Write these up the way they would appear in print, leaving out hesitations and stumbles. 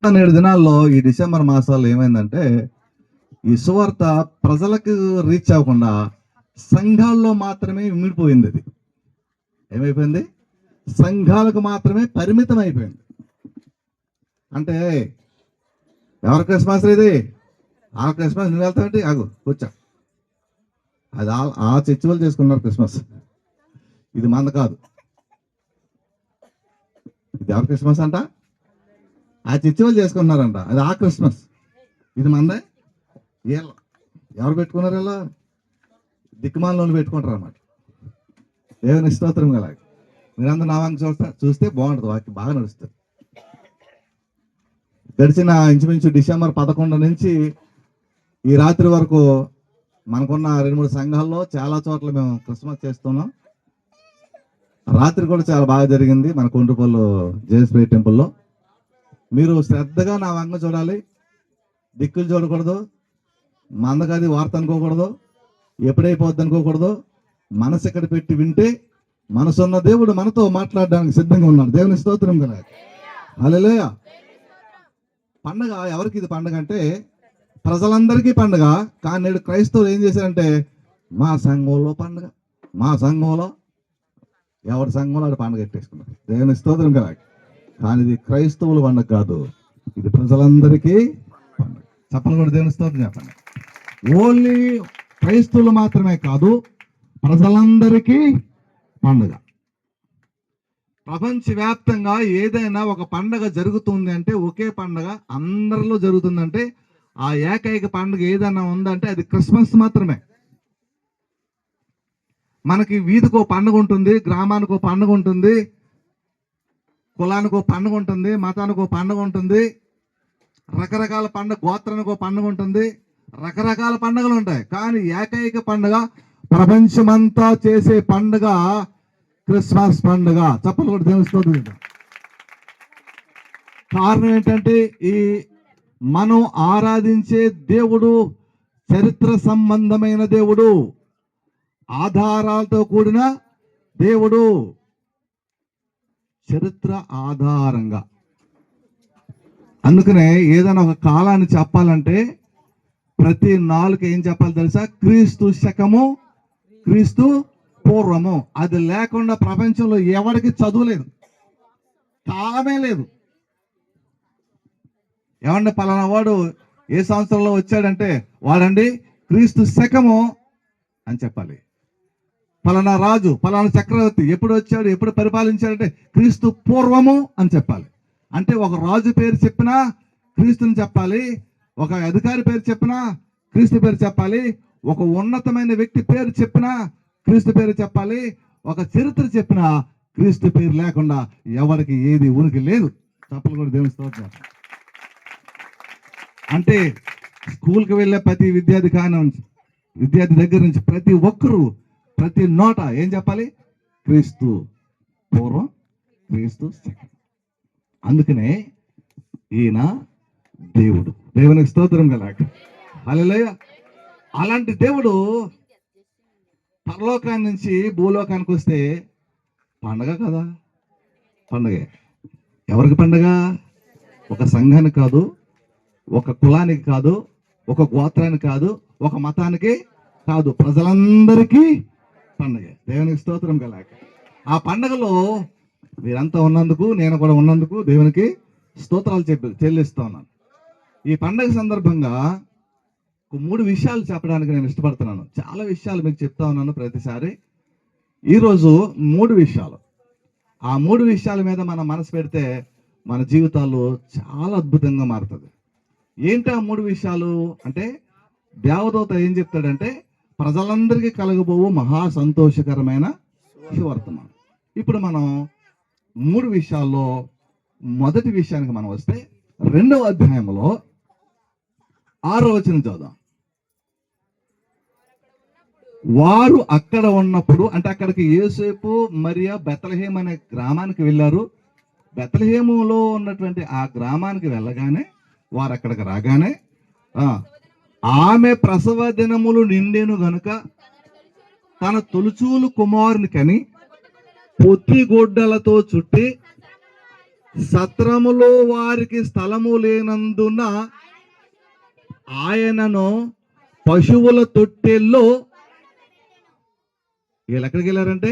7 దినాల్లో ఈ డిసెంబర్ మాసాల్లో ఏమైందంటే ఈ సువార్త ప్రజలకు రీచ్ అవ్వకుండా సంఘాల్లో మాత్రమే ఇమిడిపోయింది. అది ఏమైపోయింది? సంఘాలకు మాత్రమే పరిమితం అయిపోయింది. అంటే ఎవరి క్రిస్మస్ ఇది? ఆ క్రిస్మస్ నువ్వు వెళ్తావంటే ఆగు కూర్చో, అది ఆ చర్చి వాళ్ళు చేసుకున్నారు క్రిస్మస్, ఇది మంద కాదు. ఇది ఎవరి క్రిస్మస్ అంట? ఆ చర్చి వాళ్ళు చేసుకున్నారంట, అది ఆ క్రిస్మస్, ఇది మందే. ఎవరు పెట్టుకున్నారు? ఇలా దిక్కుమాలను పెట్టుకుంటారు అన్నమాట. దేవుని స్తోత్రం గల మీరందరూ నా వంక చూస్తే బాగుంటుంది, వాక్యం బాగా నడుస్తుంది. గడిచిన ఇంచుమించు డిసెంబర్ 11 నుంచి ఈ రాత్రి వరకు మనకున్న 2-3 సంఘాల్లో చాలా చోట్ల మేము క్రిస్మస్ చేస్తున్నాం. రాత్రి కూడా చాలా బాగా జరిగింది మన కొండ్రుపల్లి జేఎస్పీ టెంపుల్లో. మీరు శ్రద్ధగా నా వంక చూడాలి, దిక్కులు చూడకూడదు, మందగది వార్త అనుకోకూడదు, ఎప్పుడైపోద్ది అనుకోకూడదు. మనసు ఎక్కడ పెట్టి వింటే మనసున్న దేవుడు మనతో మాట్లాడడానికి సిద్ధంగా ఉన్నాడు. దేవుని స్తోత్రం కదా. హల్లెలూయా. పండగ ఎవరికి ఇది పండగ అంటే ప్రజలందరికీ పండగ. కానీ నేడు క్రైస్తవులు ఏం చేశారంటే మా సంఘంలో పండగ, మా సంఘంలో ఎవరి సంఘంలో అది పండగ పెట్టేసుకున్నారు. దేవుని స్తోత్రం కదా. కానీ ఇది క్రైస్తవుల పండగ కాదు, ఇది ప్రజలందరికీ పండగ. చెప్పండి కూడా దేవుని స్తోత్రం చెప్పండి. ఓన్లీ క్రైస్తవులు మాత్రమే కాదు, ప్రజలందరికీ పండుగ. ప్రపంచవ్యాప్తంగా ఏదైనా ఒక పండగ జరుగుతుంది అంటే, ఒకే పండగ అందరిలో జరుగుతుందంటే, ఆ ఏకైక పండుగ ఏదైనా ఉందంటే అది క్రిస్మస్ మాత్రమే. మనకి వీధికో పండుగ ఉంటుంది, గ్రామానికో పండుగ ఉంటుంది, కులానికో పండుగ ఉంటుంది, మతానికో పండుగ ఉంటుంది, రకరకాల పండుగ, గోత్రానికో పండుగ ఉంటుంది, రకరకాల పండుగలు ఉంటాయి. కానీ ఏకైక పండుగ, ప్రపంచమంతా చేసే పండుగ క్రిస్మస్ పండుగ. చెప్పలు కూడా తెలుస్తుంది. కారణం ఏంటంటే ఈ మనం ఆరాధించే దేవుడు చరిత్ర సంబంధమైన దేవుడు, ఆధారాలతో కూడిన దేవుడు. చరిత్ర ఆధారంగా. అందుకనే ఏదైనా ఒక కాలాన్ని చెప్పాలంటే ప్రతి నాలుగు ఏం చెప్పాలి తెలుసా? క్రీస్తు శకము, క్రీస్తు పూర్వము. అది లేకుండా ప్రపంచంలో ఎవరికి చదువులేదు, కాలమే లేదు. ఏమంటే పలానా వాడు ఏ సంవత్సరంలో వచ్చాడంటే వాడండి క్రీస్తు శకము అని చెప్పాలి. పలానా రాజు, పలానా చక్రవర్తి ఎప్పుడు వచ్చాడు, ఎప్పుడు పరిపాలించాడంటే క్రీస్తు పూర్వము అని చెప్పాలి. అంటే ఒక రాజు పేరు చెప్పినా క్రీస్తుని చెప్పాలి, ఒక అధికారి పేరు చెప్పినా క్రీస్తు పేరు చెప్పాలి, ఒక ఉన్నతమైన వ్యక్తి పేరు చెప్పినా క్రీస్తు పేరు చెప్పాలి, ఒక చరిత్ర చెప్పినా క్రీస్తు పేరు లేకుండా ఎవరికి ఏది ఉనికి లేదు. తప్పలు కూడా దేవుని స్తోత్రం. అంటే స్కూల్కి వెళ్ళే ప్రతి విద్యార్థి దగ్గర నుంచి ప్రతి ఒక్కరూ ప్రతి నోట ఏం చెప్పాలి? క్రీస్తు పూర్వం, క్రీస్తు శకం. అందుకనే ఈయన దేవుడు. దేవునికి స్తోత్రం కలాక. హల్లెలూయా. అలాంటి దేవుడు పరలోకాన్ని నుంచి భూలోకానికి వస్తే పండగ కదా, పండగే. ఎవరికి పండగ? ఒక సంఘానికి కాదు, ఒక కులానికి కాదు, ఒక గోత్రానికి కాదు, ఒక మతానికి కాదు, ప్రజలందరికీ పండగ. దేవునికి స్తోత్రం కలాక. ఆ పండగలో మీరంతా ఉన్నందుకు, నేను కూడా ఉన్నందుకు దేవునికి స్తోత్రాలు చెల్లిస్తా ఉన్నాను. ఈ పండగ సందర్భంగా 3 విషయాలు చెప్పడానికి నేను ఇష్టపడుతున్నాను. చాలా విషయాలు మీకు చెప్తా ఉన్నాను ప్రతిసారి. ఈరోజు 3 విషయాలు, ఆ 3 విషయాల మీద మనం మనసు పెడితే మన జీవితాలు చాలా అద్భుతంగా మారుతుంది. ఏంటి ఆ 3 విషయాలు అంటే, దేవదూత ఏం చెప్తాడంటే ప్రజలందరికీ కలగబోవు మహా సంతోషకరమైన సువర్తమానం. ఇప్పుడు మనం 3 విషయాల్లో మొదటి విషయానికి మనం వస్తే 2వ అధ్యాయంలో 6వ వచనం చదువుదాం. వారు అక్కడ ఉన్నప్పుడు, అంటే అక్కడికి యోసేపు మరియా బెత్లెహేము అనే గ్రామానికి వెళ్ళారు. బెత్లెహేములో ఉన్నటువంటి ఆ గ్రామానికి వెళ్ళగానే, వారు అక్కడికి రాగానే ఆమె ప్రసవ దినములు నిండెను గనుక తన తొలుచూలు కుమారుని కని పొత్తిగొడ్డలతో చుట్టి సత్రములో వారికి స్థలము లేనందున ఆయనను పశువుల తొట్టెల్లో, వీళ్ళు ఎక్కడికి వెళ్ళారంటే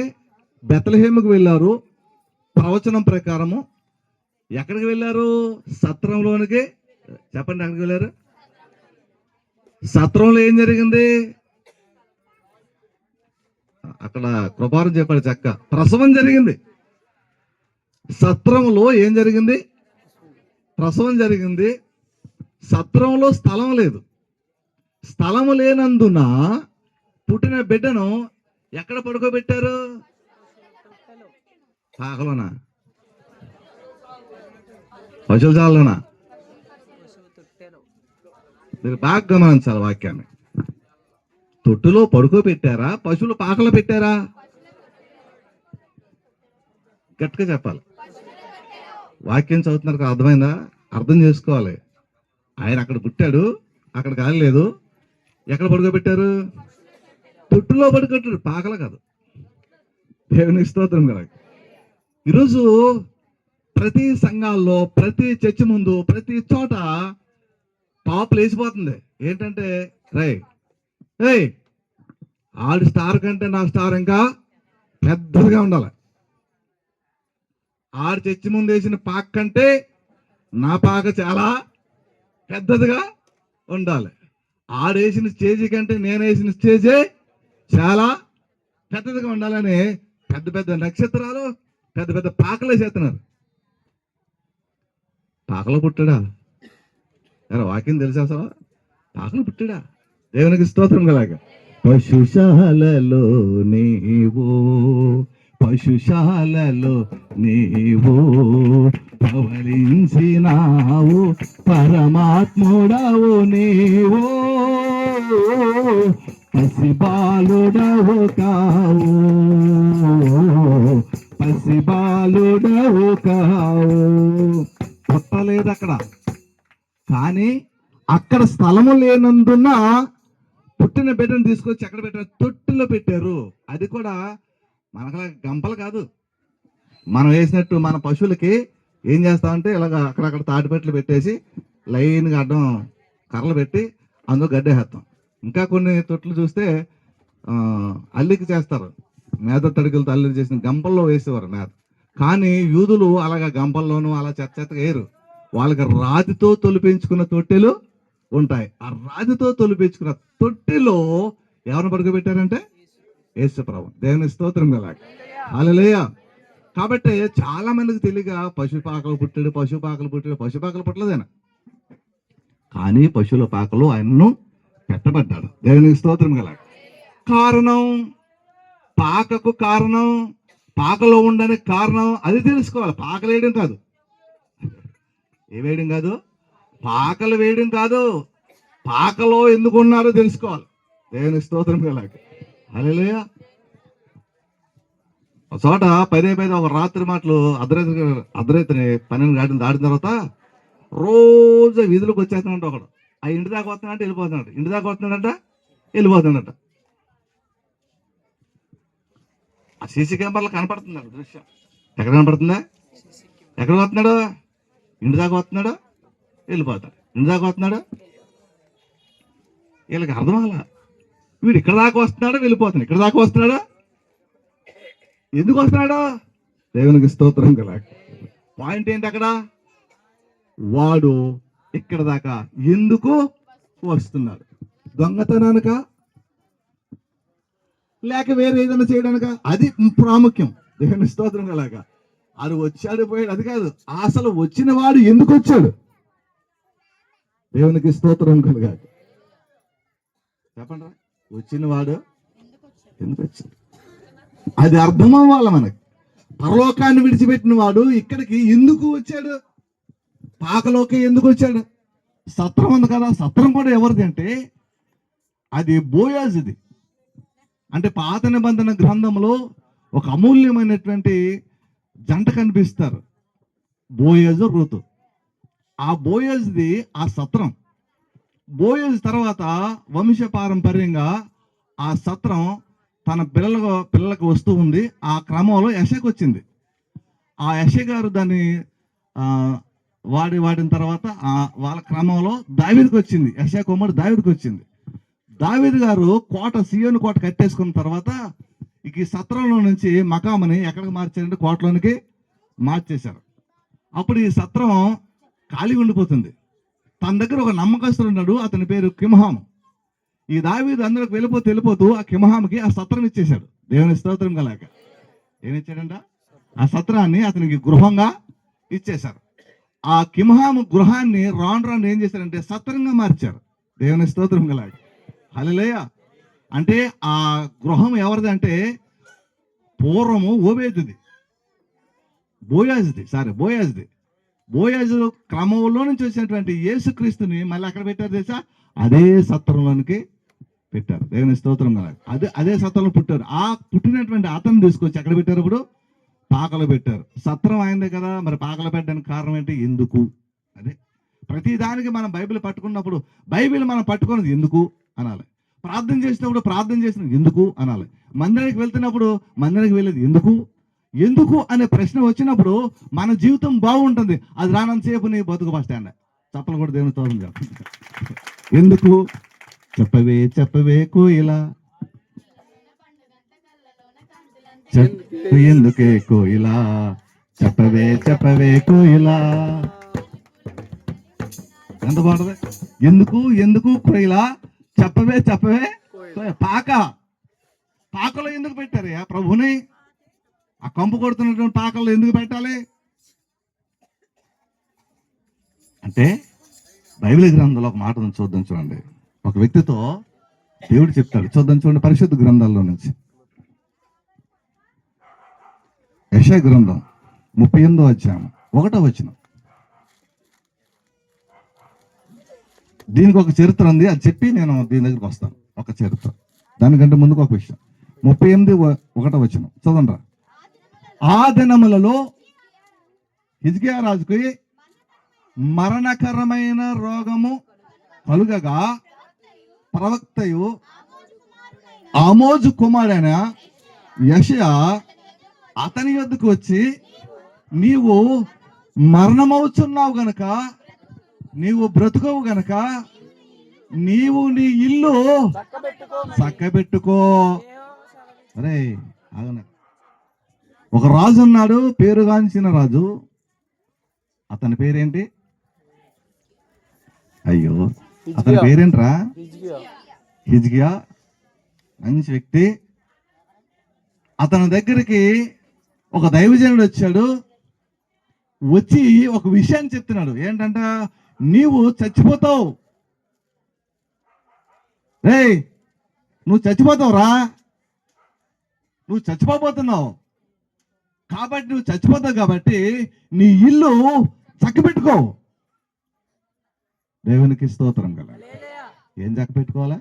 బెత్లెహేముకు వెళ్ళారు. ప్రవచనం ప్రకారము ఎక్కడికి వెళ్ళారు? సత్రంలోనికి. చెప్పండి, ఎక్కడికి వెళ్ళారు? సత్రంలో ఏం జరిగింది? అక్కడ కృపారం చెప్పాడు చక్క, ప్రసవం జరిగింది. సత్రంలో ఏం జరిగింది? ప్రసవం జరిగింది. సత్రంలో స్థలం లేదు. స్థలము లేనందున పుట్టిన బిడ్డను ఎక్కడ పడుకోబెట్టారు? పాకలోనా? పశువుల చాలలోనా? మీరు బాగా గమనించాలి వాక్యాన్ని. తొట్టులో పడుకోబెట్టారా? పశువులు పాకలో పెట్టారా? గట్టిగా చెప్పాలి. వాక్యం చదువుతున్నారు కదా, అర్థమైందా? అర్థం చేసుకోవాలి. ఆయన అక్కడ పుట్టాడు, అక్కడ గాలి లేదు. ఎక్కడ పడుకోబెట్టారు? తొట్టులో పడుకోబెట్టాడు, పాకలు కాదు. దేవునికి స్తోత్రం కదా. ఈరోజు ప్రతి సంఘాల్లో, ప్రతి చర్చి ముందు, ప్రతి చోట టాప్లు వేసిపోతుంది. ఏంటంటే రేయ్ ఆడి స్టార్ కంటే నా స్టార్ ఇంకా పెద్దదిగా ఉండాలి. ఆడి చర్చి ముందు వేసిన పాక కంటే నా పాక చాలా పెద్దదిగా ఉండాలి. ఆడేసిన స్టేజీ కంటే నేను వేసిన స్టేజే చాలా పెద్దదిగా ఉండాలని పెద్ద పెద్ద నక్షత్రాలు, పెద్ద పెద్ద పాకలు వేసేస్తున్నారు. పాకలో పుట్టాడా? వాక్యం తెలుసా? అసలు పాకలు పుట్టాడా? దేవునికి స్తోత్రం కలాగా. పశుశాలలో నీవు, పశుశాలలో నీవు పవలించినావు, పరమాత్ముడవు నీవు, పసిబాలుడవు కావు, పసిబాలుడవు కావు. పుట్టలేదు అక్కడ, కానీ అక్కడ స్థలము లేనందున పుట్టిన బిడ్డను తీసుకొచ్చి ఎక్కడ పెట్టారు? తొట్టిలో పెట్టారు. అది కూడా మనకు గంపలు కాదు. మనం వేసినట్టు మన పశువులకి ఏం చేస్తామంటే ఇలాగ అక్కడక్కడ తాటిపెట్లు పెట్టేసి లైన్గా అడ్డం కర్రలు పెట్టి అందులో గడ్డేస్తాం. ఇంకా కొన్ని తొట్లు చూస్తే అల్లికి చేస్తారు, మేత తడికలతో అల్లికి చేసిన గంపల్లో వేసేవారు మేత. కానీ యూదులు అలాగా గంపల్లోనూ అలా చెత్తగా వేయరు. వాళ్ళకి రాతితో తొలిపించుకున్న తొట్టెలు ఉంటాయి. ఆ రాతితో తొలిపించుకున్న తొట్టిలో ఎవరిని పడుకోబెట్టారంటే యేసు ప్రభువు. దేవుని స్తోత్రం కదా. హల్లెలూయా. కాబట్టి చాలా మందికి తెలియక పశుపాకలు పుట్టాడు, పశుపాకలు పుట్టాడు. పశుపాకలు పుట్టలేదేనా, కానీ పశువుల పాకలు ఆయన్ను పెట్టబడ్డాడు. దేవునికి స్తోత్రం కదా. కారణం, పాకకు కారణం, పాకలో ఉండడానికి కారణం అది తెలుసుకోవాలి. పాకలు వేయడం కాదు, ఏ వేయడం కాదు, పాకలు వేయడం కాదు, పాకలో ఎందుకు ఉన్నారో తెలుసుకోవాలి. దేవుని స్తోత్రం కలాగ. హల్లెలూయా. ఒక చోట పదే ఒక రాత్రి మాటలు అర్ధరాత్రి 12 గంటలు దాటిన తర్వాత రోజు వీధులకు వచ్చేస్తానంట ఒకడు. ఆ ఇంటి దాకా వస్తున్నాడంటే వెళ్ళిపోతున్నాడు, ఇంటి దాకా వస్తున్నాడంట వెళ్ళిపోతున్నాడట. ఆ సీసీ కెమెరాలో కనపడుతున్నాడు దృశ్యం. ఎక్కడ కనపడుతుందా? ఎక్కడ వస్తున్నాడు? ఇంటి దాకా వస్తున్నాడు, వెళ్ళిపోతాడు. ఇంటి దాకా వస్తున్నాడు, వీళ్ళకి అర్థం అలా. వీడు ఇక్కడ దాకా వస్తున్నాడు, వెళ్ళిపోతున్నాడు. ఇక్కడ దాకా వస్తున్నాడు, ఎందుకు వస్తున్నాడు? దేవునికి స్తోత్రం కదా. పాయింట్ ఏంటి అక్కడ? వాడు ఇక్కడ దాకా ఎందుకు వస్తున్నాడు? దొంగతనానిక, లేక వేరే ఏదైనా చేయడానిక? అది ప్రాముఖ్యం. దేవుని స్తోత్రం కలాగా. అది వచ్చాడు పోయాడు అది కాదు, అసలు వచ్చిన వాడు ఎందుకు వచ్చాడు? దేవునికి స్తోత్రం కలుగా. చెప్పండి, వచ్చిన వాడు ఎందుకు వచ్చాడు? అది అర్థం అవ్వాలి మనకి. పరలోకాన్ని విడిచిపెట్టిన వాడు ఇక్కడికి ఎందుకు వచ్చాడు? పాకలోకి ఎందుకు వచ్చాడు? సత్రం ఉంది కదా, సత్రం కూడా ఎవరిది అంటే అది బోయాజుది. అంటే పాత నిబంధన గ్రంథంలో ఒక అమూల్యమైనటువంటి జంట కనిపిస్తారు, బోయజు రూతు. ఆ బోయజ్ది ఆ సత్రం. బోయజ్ తర్వాత వంశ పారంపర్యంగా ఆ సత్రం తన పిల్లలకు వస్తూ ఉంది. ఆ క్రమంలో యెషకు వచ్చింది. ఆ యెష గారు దాన్ని ఆ, వాడిన తర్వాత వాళ్ళ క్రమంలో దావీదుకి వచ్చింది. యెషయా కుమారుడు దావీదుకి వచ్చింది. దావీదు గారు సీయోను కోట కట్టేసుకున్న తర్వాత ఇక ఈ సత్రంలో నుంచి మకామని ఎక్కడికి మార్చారంటే కోటలోనికి మార్చేశారు. అప్పుడు ఈ సత్రం ఖాళీ ఉండిపోతుంది. తన దగ్గర ఒక నమ్మకస్తుడు ఉన్నాడు, అతని పేరు కిమ్హాము. ఈ దావీదు అందరికి వెళ్ళిపోతూ ఆ కిమ్హాముకి ఆ సత్రం ఇచ్చేశాడు. దేవుని స్తోత్రం కలాక. ఏమిచ్చాడంట? ఆ సత్రాన్ని అతనికి గృహంగా ఇచ్చేశారు. ఆ కిమ్హాము గృహాన్ని రాను ఏం చేశారంటే సత్రంగా మార్చారు. దేవుని స్తోత్రం కలాక. హల్లెలూయా. అంటే ఆ గృహం ఎవరిది అంటే పూర్వము ఓబేదుది, బోయాజ్ది. బోయాజు క్రమంలో నుంచి వచ్చినటువంటి యేసుక్రీస్తుని మళ్ళీ అక్కడ పెట్టారు తెలుసా? అదే సత్రంలోనికి పెట్టారు. దేవుని స్తోత్రం కదా. అదే సత్రంలో పుట్టారు. ఆ పుట్టినటువంటి అతను తీసుకొచ్చి ఎక్కడ పెట్టారు? ఇప్పుడు పాకలో పెట్టారు. సత్రం అయిందే కదా, మరి పాకలో పెట్టడానికి కారణం ఏంటి? ఎందుకు? అదే ప్రతి దానికి మనం బైబిల్ పట్టుకున్నప్పుడు బైబిల్ మనం పట్టుకున్నది ఎందుకు అనాలి. ప్రార్థన చేసినప్పుడు ప్రార్థన చేసినది ఎందుకు అనాలి. మందిరానికి వెళ్తున్నప్పుడు మందిరానికి వెళ్ళేది ఎందుకు అనే ప్రశ్న వచ్చినప్పుడు మన జీవితం బాగుంటుంది. అది రానంతసేపు నీ బతుకు బస్ స్టాండ్. చప్పలు కూడా దేవుని స్తోత్రం చెప్తాను. ఎందుకు? చెప్పవే కోయిలా, ఎందుకే కోయిలా, చెప్పవే కోయిలా. ఎంత బాగుంటది! ఎందుకు కోయిలా, చెప్పవే పాకలో ఎందుకు పెట్టారు ప్రభుని? ఆ కంపు కొడుతున్నటువంటి పాకల్లో ఎందుకు పెట్టాలి అంటే బైబిల్ గ్రంథంలో ఒక మాట చూద్దాం చూడండి. ఒక వ్యక్తితో దేవుడు చెప్తాడు. చూడండి పరిశుద్ధ గ్రంథాల్లో నుంచి. యెషయా గ్రంథం 38వ అధ్యాయం 1వ వచనం. దీనికి ఒక చరిత్ర ఉంది, అది చెప్పి నేను దీని దగ్గరికి వస్తాను. ఒక చరిత్ర, దానికంటే ముందుకు ఒక విషయం. 38:1 వచనం చదవండి. ఆ దినములలో హిజ్కియా రాజుకి మరణకరమైన రోగము కలుగగా ప్రవక్తయు ఆమోజు కుమారుడైన యెషయా అతని యొద్దకు వచ్చి, నీవు మరణమవుచున్నావు గనక, నీవు బ్రతుకవు గనక నీవు నీ ఇల్లు చక్కబెట్టుకో. అరే ఆగన. ఒక రాజు ఉన్నాడు, పేరుగాంచిన రాజు. అతని పేరేంటి? అయ్యో, అతని పేరేంట్రా? హిజ్కియా. మంచి వ్యక్తి. అతని దగ్గరికి ఒక దైవజనుడు వచ్చాడు. వచ్చి ఒక విషయాన్ని చెప్తున్నాడు. ఏంటంట? నీవు చచ్చిపోతావు. రేయ్, నువ్వు చచ్చిపోతావురా, నువ్వు చచ్చిపోతున్నావు. కాబట్టి నువ్వు చచ్చిపోతావు కాబట్టి నీ ఇల్లు చక్కబెట్టుకో. దేవునికి స్తోత్రం కదా. ఏం చక్కబెట్టుకోవాలా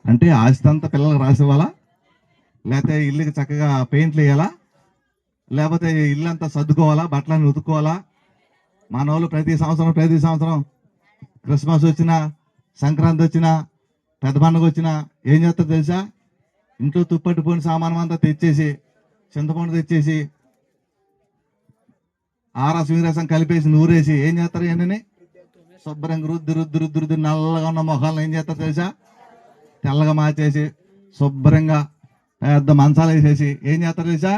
అంటే ఆస్తి అంతా పిల్లలకు రాసివ్వాలా, లేకపోతే ఇల్లుకి చక్కగా పెయింట్లు వేయాలా, లేకపోతే ఇల్లు అంతా సర్దుకోవాలా, బట్టలను ఉతుక్కోవాలా. మన వాళ్ళు ప్రతి సంవత్సరం క్రిస్మస్ వచ్చినా, సంక్రాంతి వచ్చినా, పెద్ద పండుగ వచ్చినా ఏం చేస్తారు తెలుసా? ఇంట్లో తుప్పట్టిపోయిన సామానం అంతా తెచ్చేసి, చింతపండు తెచ్చేసి, ఆరసం వీరసం కలిపేసి నూరేసి ఏం చేస్తారు? ఏంటని శుభ్రంగా రుద్దు నల్లగా ఉన్న మొహాలను ఏం చేస్తారు తెలుసా? తెల్లగా మార్చేసి శుభ్రంగా పెద్ద మంచాలు వేసేసి ఏం చేస్తారు తెలుసా?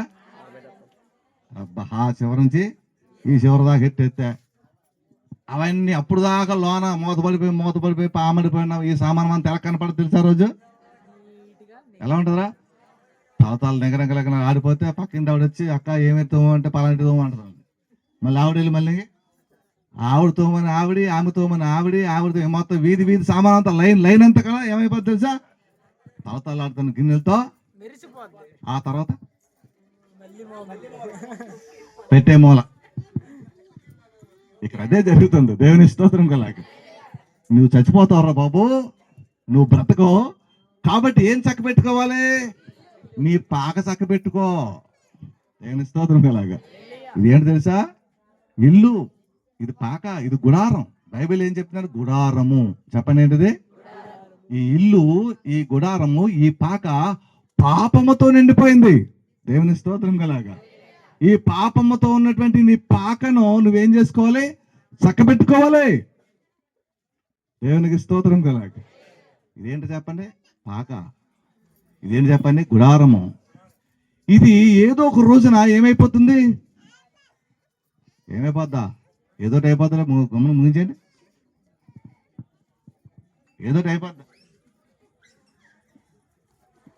అబ్బా, ఆ చివరి నుంచి ఈ చివరి దాకా ఎత్తెత్తే అవన్నీ అప్పుడు దాకా లోన మూతపడిపోయి పామడిపోయిన ఈ సామానం అంతా ఎలా కనపడదు తెలుసా? రోజు ఎలా ఉంటుందిరా? తవతాలు నెగరగలగన ఆడిపోతే పక్కింటి ఆవిడ వచ్చి, అక్క ఏమైతావు అంటే పలాంటి తోమ అంటుంది. మళ్ళీ ఆవిడ వెళ్ళి మళ్ళీ ఆవిడ తోమని ఆమె తోమని ఆవిడ మొత్తం వీధి సామాన్ అంతా లైన్ అంతా కదా ఏమైపోతుంది తెలుసా? తవతాలు ఆడుతున్న గిన్నెలతో. ఆ తర్వాత పెట్టే మూల. ఇక్కడ అదే జరుగుతుంది. దేవుని స్తోత్రం కలాగ. నువ్వు చచ్చిపోతావురా బాబు, నువ్వు బ్రతకో. కాబట్టి ఏం చక్క పెట్టుకోవాలి? నీ పాక చక్క పెట్టుకో. దేవుని స్తోత్రం కలాగా. ఇది ఏంటి తెలుసా? ఇల్లు. ఇది పాక, ఇది గుడారం. బైబిల్ ఏం చెప్తున్నారు? గుడారము. చెప్పండి ఏంటిది? ఈ ఇల్లు, ఈ గుడారము, ఈ పాక పాపముతో నిండిపోయింది. దేవుని స్తోత్రం కలాగా. ఈ పాపమ్మతో ఉన్నటువంటి నీ పాకను నువ్వేం చేసుకోవాలి? చక్కబెట్టుకోవాలి. దేవునికి స్తోత్రం కలాగ. ఇదేంటి చెప్పండి? పాక. ఇదేంటి చెప్పండి? గుడారము. ఇది ఏదో ఒక రోజున ఏమైపోతుంది? ఏమైపోద్దా? ఏదోటి అయిపోద్దా? గమనం ముగించండి. ఏదోటి అయిపోద్దా?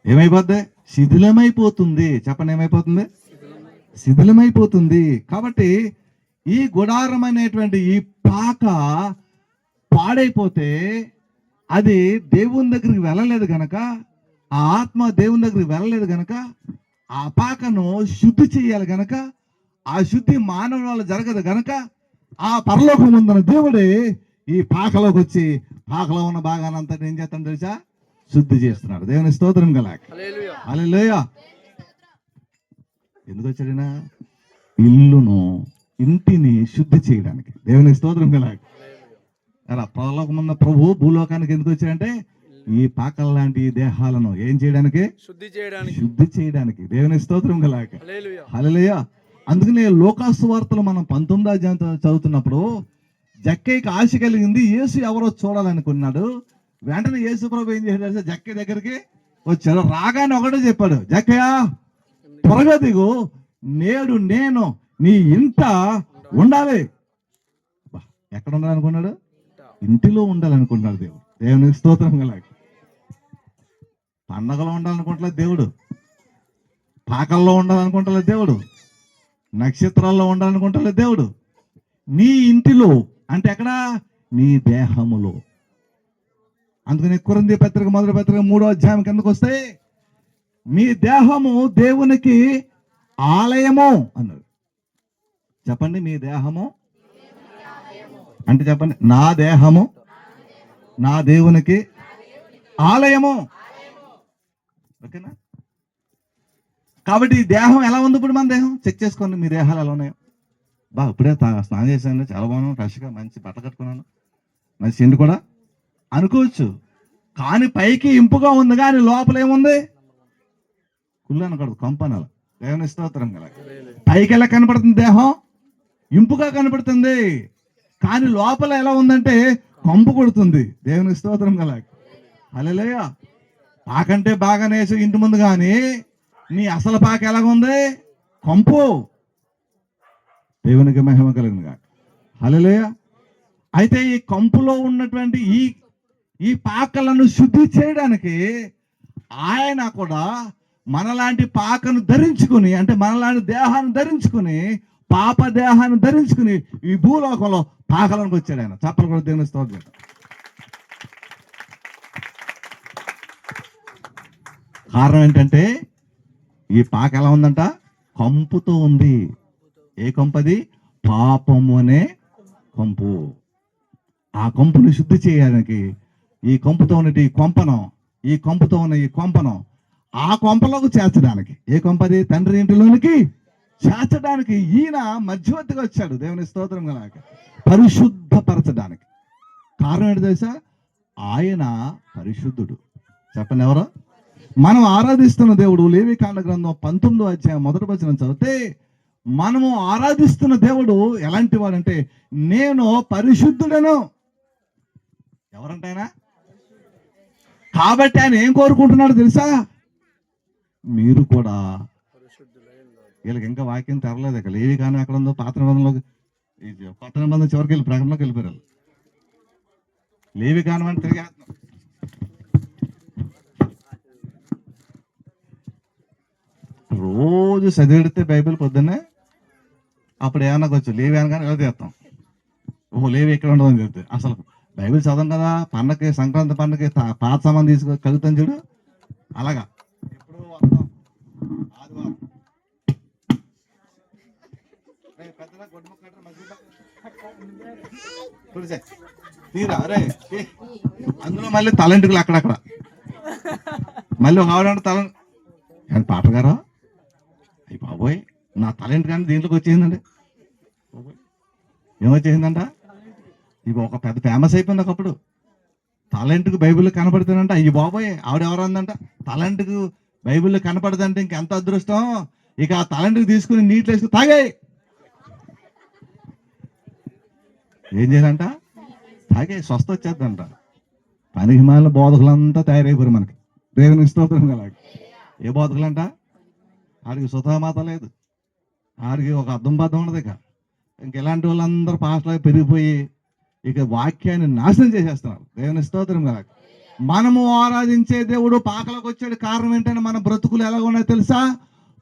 ఏమైపోద్ది? శిథిలమైపోతుంది. చెప్పండి, ఏమైపోతుంది? శిథిలమైపోతుంది. కాబట్టి ఈ గుడారం అనేటువంటి ఈ పాక పాడైపోతే అది దేవుని దగ్గరికి వెళ్ళలేదు గనక, ఆ ఆత్మ దేవుని దగ్గరికి వెళ్ళలేదు గనక, ఆ పాకను శుద్ధి చేయాలి గనక, ఆ శుద్ధి మానవుల వల్ల జరగదు గనక, ఆ పరలోకం ఉందన్న దేవుడే ఈ పాకలోకి వచ్చి పాకలో ఉన్న భాగానంతటి ఏం చేస్తాను తెలుసా? శుద్ధి చేస్తున్నాడు. దేవుని స్తోత్రం కలాగ. హల్లెలూయా. ఎందుకు వచ్చాడినా? ఇల్లును, ఇంటిని శుద్ధి చేయడానికి. దేవుని స్తోత్రం కలాగ. అలా పరలోకమున్న ప్రభు భూలోకానికి ఎందుకు వచ్చాడంటే ఈ పాకల లాంటి దేహాలను ఏం చేయడానికి? శుద్ధి చేయడానికి. దేవుని స్తోత్రం కలాగ. హల్లెలూయా. అందుకనే లోకాసు వార్తలు మనం 19వ అధ్యాయం చదువుతున్నప్పుడు జక్కయ్యకి ఆశ కలిగింది. యేసు ఎవరో చూడాలనుకున్నాడు. వెంటనే యేసు ప్రభు ఏం చేశాడు? జక్కయ్య దగ్గరికి వచ్చాడు. రాగానే ఒకటే చెప్పాడు, జక్కయ్య త్వరగా దిగు, నేడు నేను నీ ఇంట ఉండాలి. ఎక్కడ ఉండాలనుకున్నాడు? ఇంటిలో ఉండాలనుకుంటున్నాడు దేవుడు. దేవునికి స్తోత్రం కలాగ. పండగలో ఉండాలనుకుంటలేదు దేవుడు, పాకల్లో ఉండాలనుకుంటలేదు దేవుడు, నక్షత్రాల్లో ఉండాలనుకుంటలేదు దేవుడు. నీ ఇంటిలో అంటే ఎక్కడ? నీ దేహములో. అందుకని కొరింథీ పత్రిక 1వ పత్రిక 3వ అధ్యాయం కిందకు వస్తే మీ దేహము దేవునికి ఆలయము అన్నాడు. చెప్పండి, మీ దేహము అంటే చెప్పండి, నా దేహము నా దేవునికి ఆలయము. ఓకేనా? కాబట్టి ఈ దేహం ఎలా ఉంది? ఇప్పుడు మన దేహం చెక్ చేసుకోండి. మీ దేహాలు ఎలా ఉన్నాయో. ఇప్పుడే స్నానం చేశాను, చాలా బాగున్నాను, ఫ్రెష్గా మంచి బట్ట కట్టుకున్నాను, మంచి చెండు కూడా అనుకోవచ్చు. కానీ పైకి ఇంపుగా ఉంది, కానీ లోపల ఏముంది? కుళ్ళు అనకూడదు, కంపనాలు. దేవుని స్తోత్రం కల. పైకి ఎలా కనపడుతుంది? దేహం ఇంపుగా కనపడుతుంది, కానీ లోపల ఎలా ఉందంటే కంపు కొడుతుంది. దేవుని స్తోత్రం కల. హల్లెలూయా. పాకంటే బాగానే వేసి ఇంటి ముందు, కానీ నీ అసలు పాక ఎలాగుంది? కంపు. దేవునికి మహిమ కలిగినగా. హల్లెలూయా. అయితే ఈ కంపులో ఉన్నటువంటి ఈ పాకలను శుద్ధి చేయడానికి ఆయన కూడా మనలాంటి పాకను ధరించుకుని, అంటే మనలాంటి దేహాన్ని ధరించుకుని, పాప దేహాన్ని ధరించుకుని ఈ భూలోకంలో పాకలకు వచ్చాడు ఆయన. చప్పలు కూడా దేవుని స్తోత్రం. కారణం ఏంటంటే ఈ పాక ఎలా ఉందంట? కంపుతో ఉంది. ఏ కంపది? పాపము అనే కంపు. ఆ కంపుని శుద్ధి చేయడానికి ఈ కంపుతో ఉన్న ఈ కంపుతో ఉన్న ఈ కొంపను ఆ కొంపలోకి చేర్చడానికి, ఏ కొంపది? తండ్రి ఇంటిలోనికి చేర్చడానికి ఈయన మధ్యవర్తిగా వచ్చాడు. దేవుని స్తోత్రం కనుక పరిశుద్ధపరచడానికి. కారణం ఏంటి తెలుసా? ఆయన పరిశుద్ధుడు. చెప్పండి, ఎవరు? మనం ఆరాధిస్తున్న దేవుడు. లేవికాండ గ్రంథం 19వ అధ్యాయం 1వ వచనం చదివితే మనము ఆరాధిస్తున్న దేవుడు ఎలాంటి వాడంటే, నేను పరిశుద్ధుడను. ఎవరంటే ఆయన? కాబట్టి ఆయన ఏం కోరుకుంటున్నాడు తెలుసా? మీరు కూడా. వీళ్ళకి ఇంకా వాక్యం తెరలేదు. ఇక లేవి కానీ ఎక్కడ ఉందో పాత నిబంధనలోకి, కొత్త నిబంధన చివరికి వెళ్ళి ప్రకటనలోకి వెళ్ళిపోయారు. లేవి కాని అని తిరిగేస్తున్నారు. రోజు చదివిడితే బైబిల్ పొద్దున్నే అప్పుడు ఏమన్నా కొంచెం లేవి అనగానే ఎలా తీస్తాం. ఓహో, లేవి ఎక్కడ ఉండదని చెప్తే అసలు బైబిల్ చదవం కదా. పండగకి, సంక్రాంతి పండగకి పాత సామాన్ తీసుకు కలుగుతాం చూడు, అలాగా ఎప్పుడు వస్తాం. ఆదివారం తీరా అరే, అందులో మళ్ళీ తలంటుకులు అక్కడక్కడ, మళ్ళీ ఒక ఆవిడ తల కానీ పాటగారా, అయ్యి బాబోయ్ నా తలంటు కానీ దీంట్లోకి వచ్చేసిందండి. ఏమొచ్చేసిందంట? ఇవి ఒక పెద్ద ఫేమస్ అయిపోయింది. ఒకప్పుడు తలంటుకు బైబిల్లో కనపడుతుందంట. అయ్యి బాబోయ్ ఆవిడ ఎవరందంట, తలంటుకు బైబిల్లో కనపడదంటే ఇంకెంత అదృష్టం. ఇక ఆ తలంటికి తీసుకుని నీటిలో వేసుకుని తాగాయి. ఏం చేయాలంట? తాగే స్వస్థ వచ్చేద్దంట. పనికి మాలిన బోధకులంతా తయారైపోయారు మనకి. దేవునికి స్తోత్రం కదా. ఏ బోధకులంట? ఆడికి సుతామాత లేదు, ఆడికి ఒక అర్థం పద్ధం ఉండదు. ఇంక ఇలాంటి వాళ్ళందరూ పాస్టర్లు పెరిగిపోయి ఇక వాక్యాన్ని నాశనం చేసేస్తున్నారు. దేవుని స్తోత్రం కదా. మనము ఆరాధించే దేవుడు పాకలకు వచ్చాడు. కారణం ఏంటంటే మన బ్రతుకులు ఎలాగ ఉన్నాయో తెలుసా?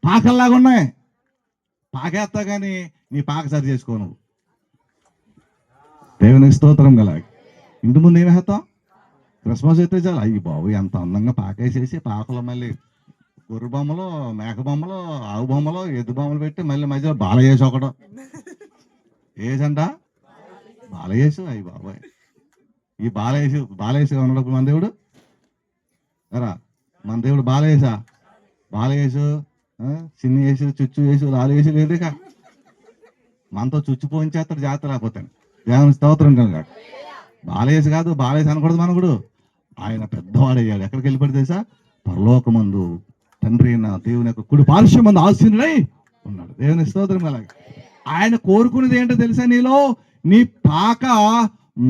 పాకల్లాగా ఉన్నాయి. పాకేస్తా కానీ నీ పాక సరి చేసుకో నువ్వు. దేవునికి స్తోత్రం గల. ఇంటి ముందు ఏమి వేస్తాం? క్రిస్మస్ అయితే చాలు, అయ్యి బాబు ఎంత అందంగా పాకేసేసి పాకలో మళ్ళీ గొర్రె బొమ్మలు, మేక బొమ్మలు, ఆవు బొమ్మలు, ఎద్దు బొమ్మలు పెట్టి మళ్ళీ మధ్యలో బాలయేసు ఒకడు ఏసంట బాలయేసు. అయ్యి బాబాయ్, ఈ బాలయేసు ఉన్నప్పుడు మన దేవుడు ఎరా, మన దేవుడు బాలయేసు చిన్ని వేసు, చుచ్చు వేసు, లాలు వేసు లేదు. ఇక మనతో చుచ్చు పోయించేస్తాడు జాగ్రత్త లేకపోతే. దేవుని స్తోత్రం కనుక. బాలయేసు కాదు, బాలయేసు అనకూడదు మనకుడు. ఆయన పెద్దవాడయ్యాడు. ఎక్కడికి వెళ్ళిపడి తెలుసా? పరలోకమందు తండ్రి అయిన దేవుని యొక్క కుడి పార్శ్వమందు ఆసీనుడై ఉన్నాడు. దేవుని స్తోత్రం కల. ఆయన కోరుకునేది ఏంటో తెలుసా? నీలో నీ పాక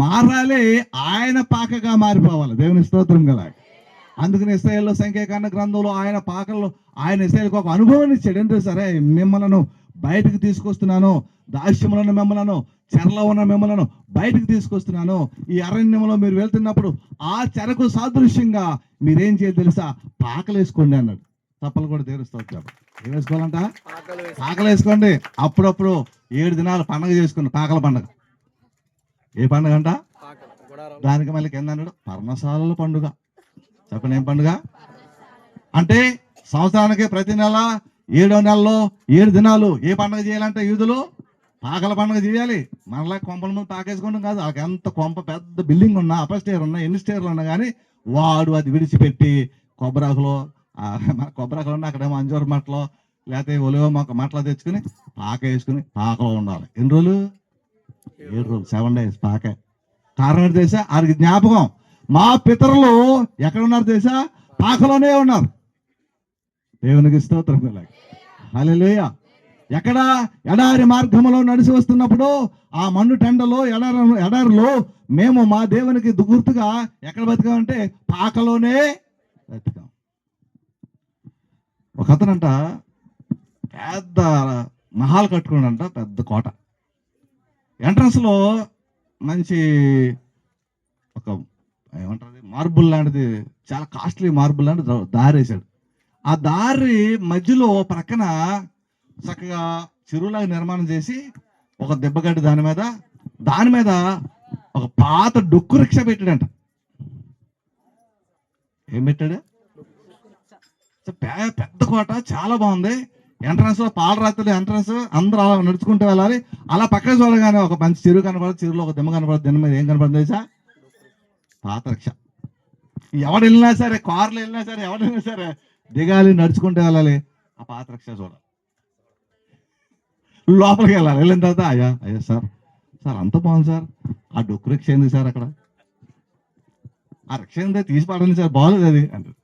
మారాలి, ఆయన పాకగా మారిపోవాలి. దేవుని స్తోత్రం కల. అందుకని ఇశ్రాయేలు సంఖ్యాకాండ గ్రంథంలో ఆయన పాకల్లో ఆయన ఇశ్రాయేలుకు ఒక అనుభవాన్ని ఇచ్చాడు. ఏంటో సరే, మిమ్మలను బయటకు తీసుకొస్తున్నాను, దాస్యములను మిమ్మలను, చెరలో ఉన్న మిమ్మలను బయటకు తీసుకొస్తున్నాను. ఈ అరణ్యంలో మీరు వెళ్తున్నప్పుడు ఆ చెరకు సాదృశ్యంగా మీరేం చేయాలి తెలుసా? పాకలు వేసుకోండి అన్నాడు. తప్పలు కూడా తీరుస్తావు. ఏం వేసుకోవాలంట? పాకలు వేసుకోండి. అప్పుడప్పుడు 7 దినాలు పండగ చేసుకుని పాకల పండగ. ఏ పండుగ అంట? దానికి మళ్ళీ కింద అన్నాడు పర్ణశాలల పండుగ. చెప్పండి, ఏం పండుగ అంటే? సంవత్సరానికి ప్రతి నెల 7వ నెలలో 7 దినాలు ఏ పండుగ చేయాలంటే యూదులు పాకల పండుగ చేయాలి. మనలా కొంపల ముందు పాకేసుకోవడం కాదు. వాళ్ళకి ఎంత కొంప పెద్ద బిల్డింగ్ ఉన్నా, అపస్టేర్ ఉన్నా, ఎన్ని స్టేర్లు ఉన్నా కానీ వాడు అది విడిచిపెట్టి కొబ్బరాకులో ఉన్నా అక్కడేమో అంజూర మట్టలో లేకపోతే ఒలివ మట్టలో తెచ్చుకుని పాక వేసుకుని పాకలో ఉండాలి. ఎన్ని రోజులు? 7 రోజులు, 7 days పాకే. కారణం ఏంటి తెలుసా? వారికి జ్ఞాపకం, మా పితరులు ఎక్కడ ఉన్నారు తెలుసా? పాకలోనే ఉన్నారు. దేవునికి స్తోత్రం. హల్లెలూయా. ఎక్కడ? ఎడారి మార్గంలో నడిచి వస్తున్నప్పుడు ఆ మన్ను టెండలో ఎడారిలో మేము మా దేవునికి గుర్తుగా ఎక్కడ బతికామంటే పాకలోనే బతికాం. ఒక అతనంట పెద్ద మహాల్ కట్టుకున్నాడంట, పెద్ద కోట. ఎంట్రన్స్ లో మంచి ఒక ఏమంటారు మార్బుల్ లాంటిది, చాలా కాస్ట్లీ మార్బుల్ లాంటిది దారి వేసాడు. ఆ దారి మధ్యలో ప్రక్కన చక్కగా చెరువులాగా నిర్మాణం చేసి ఒక దెబ్బగడ్డి దాని మీద ఒక పాత డొక్కు రిక్షా పెట్టాడంట. ఏం పెట్టాడు? పెద్ద కోట, చాలా బాగుంది. ఎంట్రన్స్ లో పాలరాత్రులు ఎంట్రన్స్, అందరూ అలా నడుచుకుంటూ వెళ్ళాలి. అలా పక్కన చూడగానే ఒక మంచి చెరువు కనపడదు, చెరువులో ఒక దిమ్మ కనపడదు, దీని మీద ఏం కనపడదు తెలుసా? పాత రిక్షా. ఎవడు వెళ్ళినా సరే, కార్లు వెళ్ళినా సరే, ఎవడు వెళ్ళినా సరే దిగాలి, నడుచుకుంటూ వెళ్ళాలి, ఆ పాత రిక్షా చూడాలి. లోపలికి వెళ్ళాలి. వెళ్ళిన తర్వాత అయ్యా సార్ అంత బాగుంది సార్, ఆ డొక్కు రిక్షా ఏంది సార్ అక్కడ? ఆ రిక్షా ఏందో తీసి పడండి సార్, బాగుంది అది అంటాడు.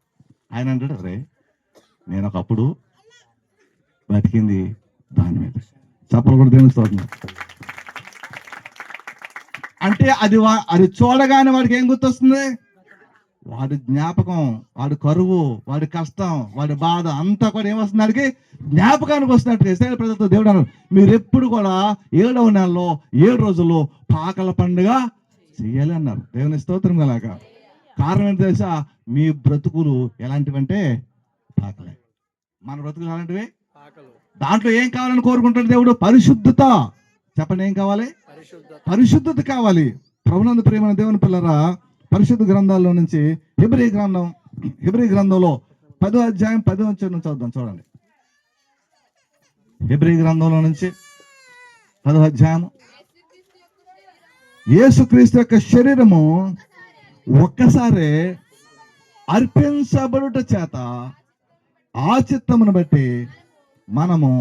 ఆయన అంటాడు, అరే నేను ఒకప్పుడు బతికింది దాని మీద. చప్పలు కూడా దేనిస్తోంది అంటే అది చూడగానే వాడికి ఏం గుర్తొస్తుంది? వాడి జ్ఞాపకం, వాడి కరువు, వాడి కష్టం, వాడి బాధ అంతా కూడా ఏమొస్తుంది? వాడికి జ్ఞాపకానికి వస్తున్నట్టుగా ఇశ్రాయేలు ప్రజలతో దేవుడు అన్నారు, మీరు ఎప్పుడు కూడా 7వ నెలలో 7 రోజుల్లో పాకల పండుగ చెయ్యాలి అన్నారు. దేవుని స్తోత్రం కలాగా. కారణం ఏంటి తెలుసా? మీ బ్రతుకులు ఎలాంటివంటే పాకలే. మన బ్రతుకులు ఎలాంటివి? దాంట్లో ఏం కావాలని కోరుకుంటాడు దేవుడు? పరిశుద్ధత. చెప్పండి, ఏం కావాలి? పరిశుద్ధత కావాలి. ప్రభునందు ప్రియమైన దేవుని పిల్లరా, పరిశుద్ధ గ్రంథాల్లో నుంచి హెబ్రీ గ్రంథంలో 10వ అధ్యాయం 10వ వచనం చదువుదాం. చూడండి, హెబ్రీ గ్రంథంలో నుంచి 10వ అధ్యాయం. యేసుక్రీస్తు యొక్క శరీరము ఒక్కసారి అర్పించబడుట చేత ఆ చిత్తమును బట్టి మనము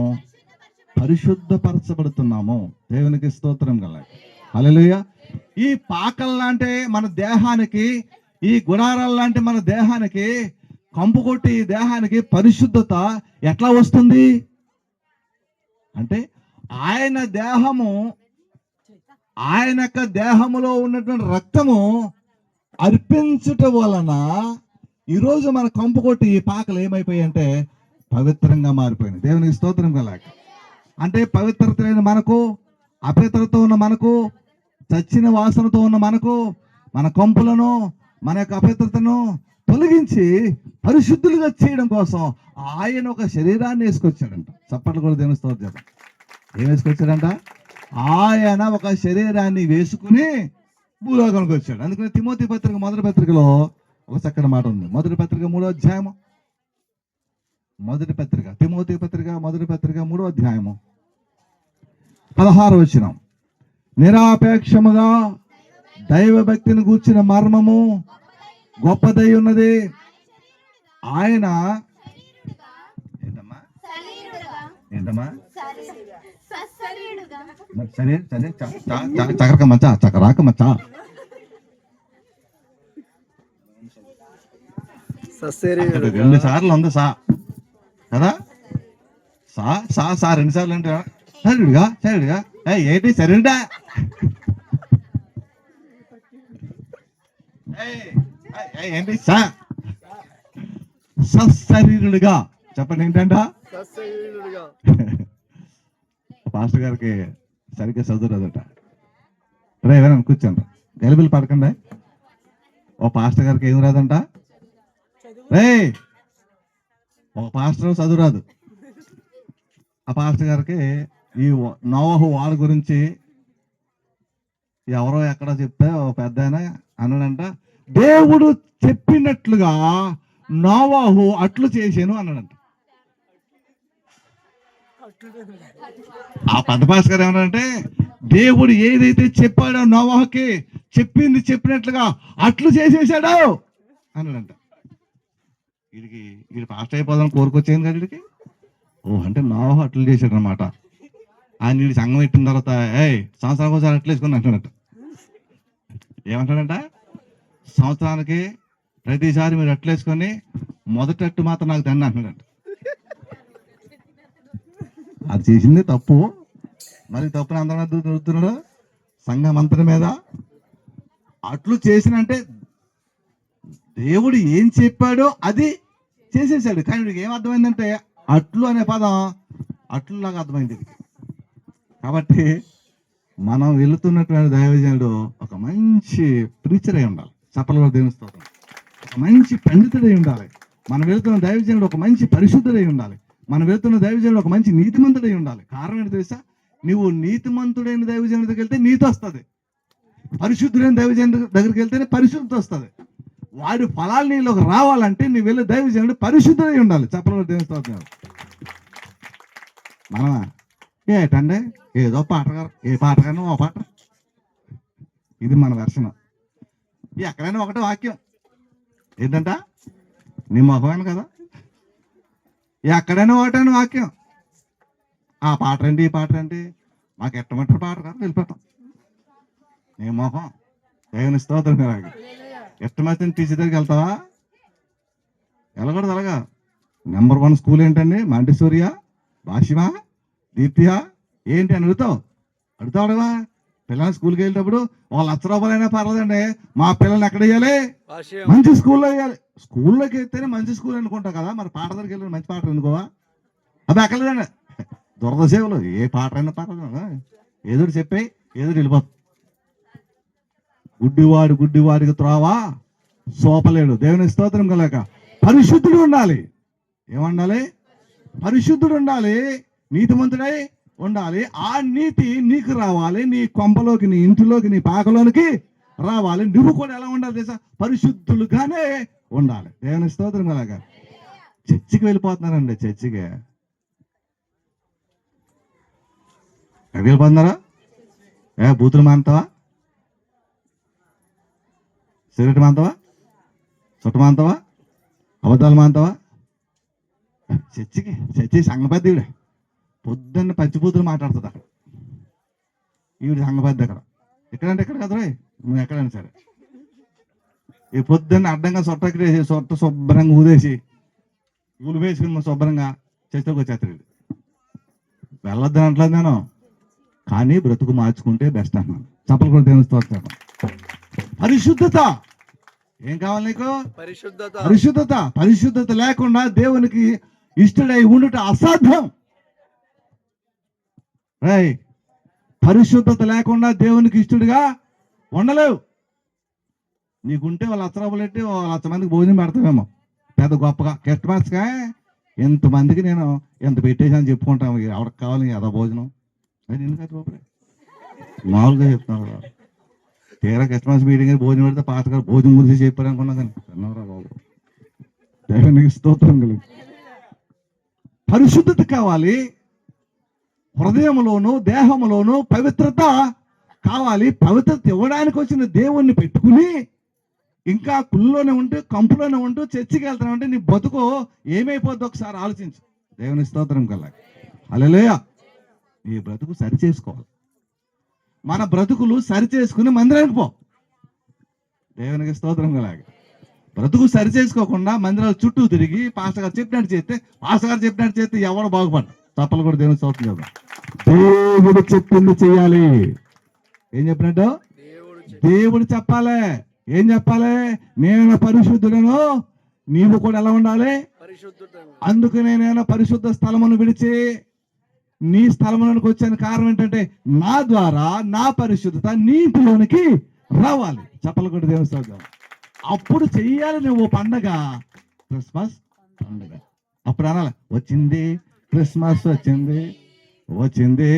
పరిశుద్ధపరచబడుతున్నాము. దేవునికి స్తోత్రం కల. హల్లెలూయా. ఈ పాకల్లాంటి మన దేహానికి, ఈ గుడారాల్లాంటి మన దేహానికి, కంపు కొట్టి ఈ దేహానికి పరిశుద్ధత ఎట్లా వస్తుంది? అంటే ఆయన దేహము, ఆయన యొక్క దేహములో ఉన్నటువంటి రక్తము అర్పించుట వలన ఈరోజు మన కంపు కొట్టి ఈ పాకలు ఏమైపోయాయి అంటే పవిత్రంగా మారిపోయినాయి. దేవునికి స్తోత్రం కలాగ. అంటే పవిత్రత లేని మనకు, అపవిత్రతో ఉన్న మనకు, చచ్చిన వాసనతో ఉన్న మనకు, మన కంపులను, మన యొక్క అపవిత్రతను తొలగించి పరిశుద్ధులుగా చేయడం కోసం ఆయన ఒక శరీరాన్ని వేసుకొచ్చాడంట. చప్పట్లు కూడా దేవుని స్తోత్రం చేద్దాం. ఏం వేసుకొచ్చాడంట? ఆయన ఒక శరీరాన్ని వేసుకుని భూలోకానికి వచ్చాడు. అందుకని తిమోతి పత్రిక మొదటి పత్రికలో ఒక చక్కని మాట ఉంది. మొదటి పత్రిక 3వ అధ్యాయము, మొదటి పత్రిక తిమోతి పత్రిక మొదటి పత్రిక 3వ అధ్యాయము 16వ వచనం. నిరాపేక్షముగా దైవ భక్తిని గూర్చిన మర్మము గొప్పదై ఉన్నది. ఆయన ఏంటమ్మా ఏంటమ్మా సరే సరే చకరక మచ్చా చకరాక మచ్చా 2 సార్లు ఉంది సా కదా, సా సా సా 2 సార్లు అంటే సరిగా సరిగా ఏంటి సరేంటా ఏంటి సా సశరీరుడుగా చెప్పండి. ఏంటంట? పాస్టర్ గారికి సరిగ్గా చదువురాదట. రే ఏమైనా కూర్చోండి, గలిబిలు పడకండి. ఓ పాస్టర్ గారికి ఏం రాదంట. రే ఒక పాస్టర్ చదువురాదు. ఆ పాస్టర్ గారికి ఈ నోవహు వాళ్ళ గురించి ఎవరో ఎక్కడ చెప్తే ఓ పెద్ద ఆయన అన్నాడంట, దేవుడు చెప్పినట్లుగా నోవహు అట్లు చేశాను అన్నాడంట. ఆ పెద్ద పాస్టర్ గారు ఏమన్నారంటే, దేవుడు ఏదైతే చెప్పాడో నోవహుకి చెప్పింది చెప్పినట్లుగా అట్లు చేసేసాడు అన్నాడంట. వీడికి పాస్టర్ అయిపోదాం కోరుకొచ్చేది కదా వీడికి. ఓ అంటే నోవహు అట్లు చేశాడు అనమాట. ఆయన వీడి సంఘం పెట్టిన తర్వాత సంవత్సరానికి ఒకసారి అట్లు వేసుకుని అంటాడట. ఏమంటాడంట? సంవత్సరానికి ప్రతిసారి మీరు అట్లు వేసుకొని మొదటి అట్టు మాత్రం నాకు దండ అంటున్నాడంట. అది చేసింది తప్పు, మరి తప్పుని అందరి దొరుకుతున్నాడు సంఘం అంతటి మీద. అట్లు చేసినంటే దేవుడు ఏం చెప్పాడో అది చేసేసాడు. కానీ వీడికి ఏం అర్థమైందంటే అట్లు అనే పదం అట్లులాగా అర్థమైంది. కాబట్టి మనం వెళుతున్నటువంటి దైవజనుడు ఒక మంచి ప్రీచర్ అయి ఉండాలి. చప్పలు దేవుని స్తోత్రం. ఒక మంచి పండితుడై ఉండాలి. మనం వెళుతున్న దైవజనుడు ఒక మంచి పరిశుద్ధుడై ఉండాలి. మనం వెళుతున్న దైవజనుడు ఒక మంచి నీతిమంతుడై ఉండాలి. కారణం ఏంటి తెలుసా? నువ్వు నీతిమంతుడైన దైవజనుడి దగ్గరికి వెళ్తే నీతి వస్తుంది, పరిశుద్ధుడైన దైవజనుడి దగ్గరికి వెళ్తేనే పరిశుద్ధత వస్తుంది. వాడి ఫలాలు నీలోకి రావాలంటే నువ్వు వెళ్ళే దైవజనుడు పరిశుద్ధుడై ఉండాలి. చప్పలు దేవుని స్తోత్రం. మనమా ఏటండి ఏదో పాట గారు, ఏ పాట కానీ ఓ పాట. ఇది మన వెర్షన్. ఎక్కడైనా ఒకటే వాక్యం ఏంటంట, నీ మొహమైన కదా. ఎక్కడైనా ఒకటైనా వాక్యం. ఆ పాట రండి ఈ పాట రండి, మాకు ఎట్టమంటారు పాట కాదు వెళ్ళిపోతాం. నీ మొహం దేవుని స్తోత్రం. ఎట్టమని టీచర్ దగ్గరికి వెళ్తావా? వెళ్ళకూడదు. అలాగా నెంబర్ 1 స్కూల్ ఏంటండి? మాంటిసోరియా, భాషిమా, దీప్తియా ఏంటి అని అడుగుతావుడవా? పిల్లల్ని స్కూల్కి వెళ్ళేటప్పుడు వాళ్ళు ₹1,00,000 అయినా పర్లేదండి, మా పిల్లల్ని ఎక్కడ వేయాలి? మంచి స్కూల్లో వేయాలి. స్కూల్లోకి వెళ్తేనే మంచి స్కూల్ అనుకుంటాం కదా, మరి పాట దగ్గరికి వెళ్ళి మంచి పాట అనుకోవా? అది ఎక్కలేదండి. దురద సేవలు ఏ పాట అయినా పర్లేదు, ఏదో చెప్పి ఏదో వెళ్ళిపోతుంది. గుడ్డివాడికి త్రోవా సోపలేడు. దేవుని స్తోత్రం కలక. పరిశుద్ధుడు ఉండాలి. ఏమండాలి? పరిశుద్ధుడు ఉండాలి, నీతిమంతుడై ఉండాలి. ఆ నీతి నీకు రావాలి, నీ కొంపలోకి, నీ ఇంటిలోకి, నీ పాకలోనికి రావాలి. నువ్వు కూడా ఎలా ఉండాలి తెలుసా? పరిశుద్ధులుగానే ఉండాలి. దేవుని స్తోత్రం కలక. చర్చికి వెళ్ళిపోతున్నారండి. చర్చికి వెళ్ళిపోతున్నారా? బూతులు మాంతావా, సిగరెట్ మాంతావా, చుట్ట మాంతావా, అబద్ధాలు మాంతావా? చర్చి సంఘపెద్ద పొద్దున్న పచ్చిబూతులు మాట్లాడుతుంది అక్కడ. ఈవిడ సంఘపెద్ద అక్కడ. ఎక్కడంటే ఎక్కడ కదా, నువ్వు ఎక్కడైనా సరే ఈ పొద్దున్న అడ్డంగా సొట్టకి సొట్ట శుభ్రంగా ఊదేసి ఊలు వేసుకుని శుభ్రంగా చర్చలోకి వచ్చేస్తాడు. వెళ్ళొద్దని అంటలేదు నేను, కానీ బ్రతుకు మార్చుకుంటే బెస్ట్ అన్నాను. చప్పలు కూడా దేవుని స్తోత్రం. పరిశుద్ధత ఏం కావాలి నీకు? పరిశుద్ధత. పరిశుద్ధత లేకుండా దేవునికి ఇష్టడై ఉండుట అసాధ్యం. పరిశుద్ధత లేకుండా దేవునికి ఇష్టడుగా ఉండలేవు. నీకుంటే వాళ్ళు 1,00,000 రూపాయలు పెట్టి 1,00,000 మందికి భోజనం పెడతామేమో, పెద్ద గొప్పగా క్రిస్మస్గా ఎంతమందికి నేను ఎంత పెట్టేసాను చెప్పుకుంటాము. ఎవరికి కావాలి అదా భోజనం అది ఎందుకంటే బాబు మామూలుగా చెప్తున్నారు. తీరా క్రిస్మస్ మీటింగ్ భోజనం పెడితే పాస్టర్ గారు భోజనం గురించి చెప్పారు అనుకున్నా, కానీ అన్నవరా బాబు, దేవునికి స్తోత్రం కలుగు. పరిశుద్ధత కావాలి, హృదయంలోను దేహంలోను పవిత్రత కావాలి. పవిత్రత ఇవ్వడానికి వచ్చిన దేవుణ్ణి పెట్టుకుని ఇంకా కుళ్ళలోనే ఉంటూ కంపులోనే ఉంటూ చర్చికి వెళ్తానంటే నీ బతుకు ఏమైపోద్ది ఒకసారి ఆలోచించు. దేవుని స్తోత్రం కల్లా. హల్లెలూయా. నీ బ్రతుకు సరి చేసుకోవాలి. మన బ్రతుకులు సరి చేసుకుని మందిరానికి పో. దేవునికి స్తోత్రం కలాగా. బ్రతుకు సరి చేసుకోకుండా మందిరాల చుట్టూ తిరిగి పాస్టర్ గారు చెప్పినట్టు చేస్తే ఎవరు బాగుపడ్డా. తప్పలు కూడా దేవుని స్తోత్రం కదా. దేవుడు చెప్పింది చెయ్యాలి. ఏం చెప్పినట్టు? దేవుడు చెప్పాలి. ఏం చెప్పాలి? నేను పరిశుద్ధుడను, నీవు కూడా ఎలా ఉండాలి? అందుకనే నేను పరిశుద్ధ స్థలమును విడిచి నీ స్థలములోనికి వచ్చాను. కారణం ఏంటంటే నా ద్వారా నా పరిశుద్ధత నీ ఇంటిలోనికి రావాలి. చెప్పలు కూడా దేవుని స్తోత్రం. అప్పుడు చెయ్యాలి నువ్వు పండగ, క్రిస్మస్ పండగ. అప్పుడు అనాలి, వచ్చింది క్రిస్మస్, వచ్చింది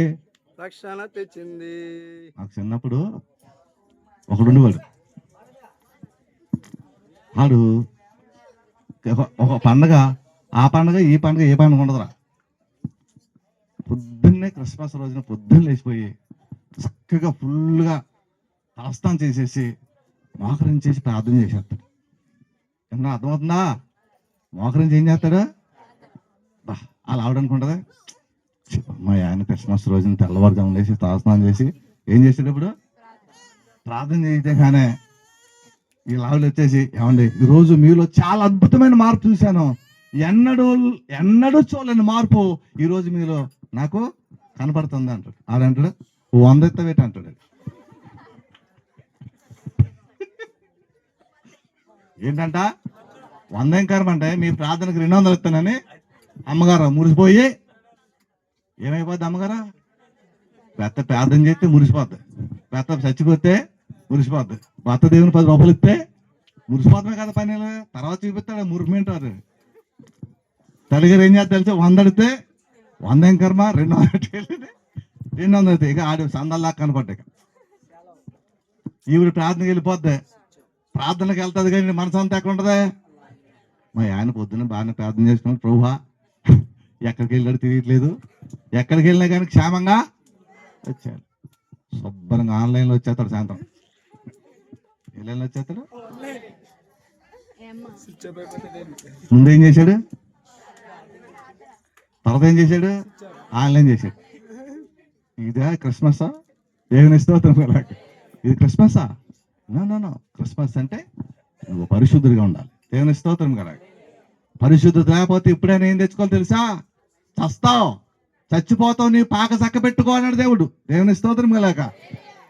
రక్షణ తెచ్చింది. నాకు చిన్నప్పుడు ఒకడు ఉండేవాడు. వాడు ఒక పండగ, ఆ పండగ ఈ పండగ ఏ పండుగ ఉండదురా. పొద్దున్నే క్రిస్మస్ రోజున పొద్దున్న లేచిపోయి చక్కగా ఫుల్గా తలస్నానం చేసేసి మోకరించేసి ప్రార్థన చేసేస్తాడు. ఏమన్నా అర్థమవుతుందా? మోకరించి ఏం చేస్తాడు? అలా ఆవిడనుకుంటుందా, మా ఆయన క్రిస్మస్ రోజున తెల్లవారుజాము లేచి తలస్నానం చేసి ఏం చేసేటప్పుడు ప్రార్థన చేస్తే కానీ ఈ లావులు వచ్చేసి, ఏమండి ఈరోజు మీలో చాలా అద్భుతమైన మార్పు చూశాను, ఎన్నడూ చూడలేని మార్పు ఈరోజు మీలో నాకు కనపడుతుంది అంటాడు. ఆడంటాడు 100 ఎత్తవేట అంటాడు. ఏంటంట 100 ఏం కరమంటే మీ ప్రార్థనకు 200 ఇస్తానని అమ్మగారు మురిసిపోయి ఏమైపోద్ది? అమ్మగారా పెద్ద ప్రార్థన చేస్తే మురిసిపోద్ది, పెద్ద చచ్చిపోతే మురిసిపోద్ది, భర్త దేవుని 10 రూపాయలు ఇస్తే మురిసిపోతామే కదా. పని తర్వాత చూపిస్తాడు మురిసిమంటారు. తల్లిగారు ఏం చేస్తా తెలిసి 100 అడితే 100 ఏం కర్మ 200 అయితే ఇక ఆడి సందల్లా కనపడ్డాయి. ఈవిడ ప్రార్థనకి వెళ్ళిపోద్ది, ప్రార్థనకి వెళ్తుంది కానీ మనసు అంతా ఎక్కడ ఉంటుంది? మా ఆయన పొద్దున్న బాగానే ప్రార్థన చేసుకున్నాడు, ప్రభువా ఎక్కడికి వెళ్ళాడు తెలియట్లేదు, ఎక్కడికి వెళ్ళినా కానీ క్షేమంగా వచ్చాడు. శుభ్రంగా ఆన్లైన్లో వచ్చేస్తాడు. సాయంత్రం ఆన్లైన్లో వచ్చేస్తాడు. ముందేం చేశాడు? తర్వాత ఏం చేశాడు? ఆన్లైన్ చేశాడు. ఇదే క్రిస్మసా? దేవుని స్తోత్రం. ఇది క్రిస్మసా? నో. క్రిస్మస్ అంటే నువ్వు పరిశుద్ధుడిగా ఉండాలి. దేవుని స్తోత్రం కదా. పరిశుద్ధత లేకపోతే ఇప్పుడైనా ఏం తెచ్చుకోవాలి తెలుసా? చస్తావు, చచ్చిపోతావు. నీ పాక చక్క పెట్టుకో అన్నాడు దేవుడు. దేవుని స్తోత్రం కలాక.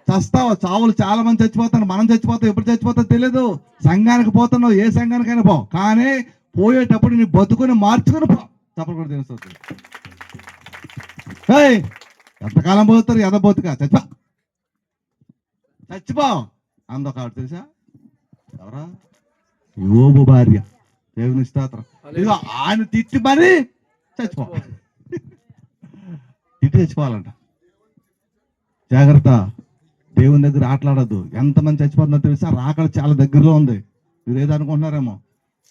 చస్తావు, చావులు చాలా మంది చచ్చిపోతారు. మనం చచ్చిపోతావు, ఎప్పుడు చచ్చిపోతావు తెలియదు. సంఘానికి పోతున్నావు, ఏ సంఘానికైనా పో, కానీ పోయేటప్పుడు నీ బతుకుని మార్చుకుని పో. తప్పలు కూడా దేవుని స్తోత్రం. ఎంతకాలం పోతారు? ఎదబోతుగా చచ్చిపో అందొక ఆవిడ తెలుసా? ఎవరా? యోబు భార్య. దేవుని స్తోత్రం. ఇదిగో ఆయన తిట్టి మరి చచ్చిపోవాలి, తిట్టి చచ్చిపోవాలంట. జాగ్రత్త, దేవుని దగ్గర ఆటలాడద్దు. ఎంతమంది చచ్చిపోతుందో తెలుసా? రాకడ చాలా దగ్గరలో ఉంది. మీరు ఏదనుకుంటున్నారేమో,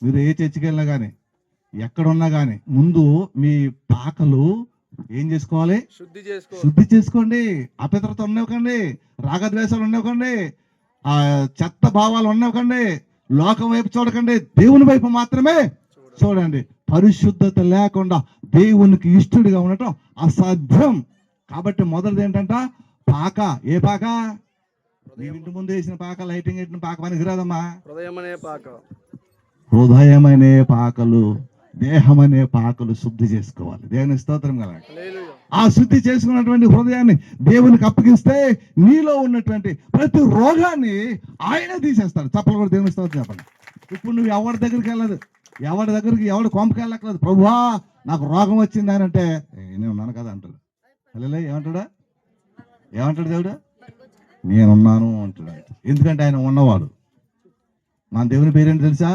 మీరు ఏ చర్చికి వెళ్ళినా కానీ ఎక్కడున్నా కానీ ముందు మీ పాకలు ఏం చేసుకోవాలి? శుద్ధి చేసుకోండి. అపవిత్రత ఉండవకండి, రాగద్వేషాలు ఉండవకండి, ఆ చెత్త భావాలు ఉండవకండి, లోకం వైపు చూడకండి, దేవుని వైపు మాత్రమే చూడండి. పరిశుద్ధత లేకుండా దేవునికి ఇష్టడిగా ఉండటం అసాధ్యం. కాబట్టి మొదటిది ఏంటంట? పాక. ఏ పాక? నీ ఇంటి ముందు వేసిన పాక, లైటింగ్ వేసిన పాక పనికిరాదమ్మా. హృదయమనే పాకలు, దేహం అనే పాకలు శుద్ధి చేసుకోవాలి. దేవుని స్తోత్రం కదా. ఆ శుద్ధి చేసుకున్నటువంటి హృదయాన్ని దేవునికి అప్పగిస్తే నీలో ఉన్నటువంటి ప్రతి రోగాన్ని ఆయన తీసేస్తాడు. చప్పలు కూడా దేవుని స్తోత్రం చెప్పండి. ఇప్పుడు నువ్వు ఎవరి దగ్గరికి వెళ్ళదు, ఎవరి దగ్గరికి ఎవడు కొంపకి వెళ్ళక్కలేదు. ప్రభువా నాకు రోగం వచ్చింది అని అంటే నేను ఉన్నాను కదా అంటాడు. అలా ఏమంటాడు దేవుడు? నేనున్నాను అంటాడు. ఎందుకంటే ఆయన ఉన్నవాడు. మన దేవుని పేరేంటి తెలుసా?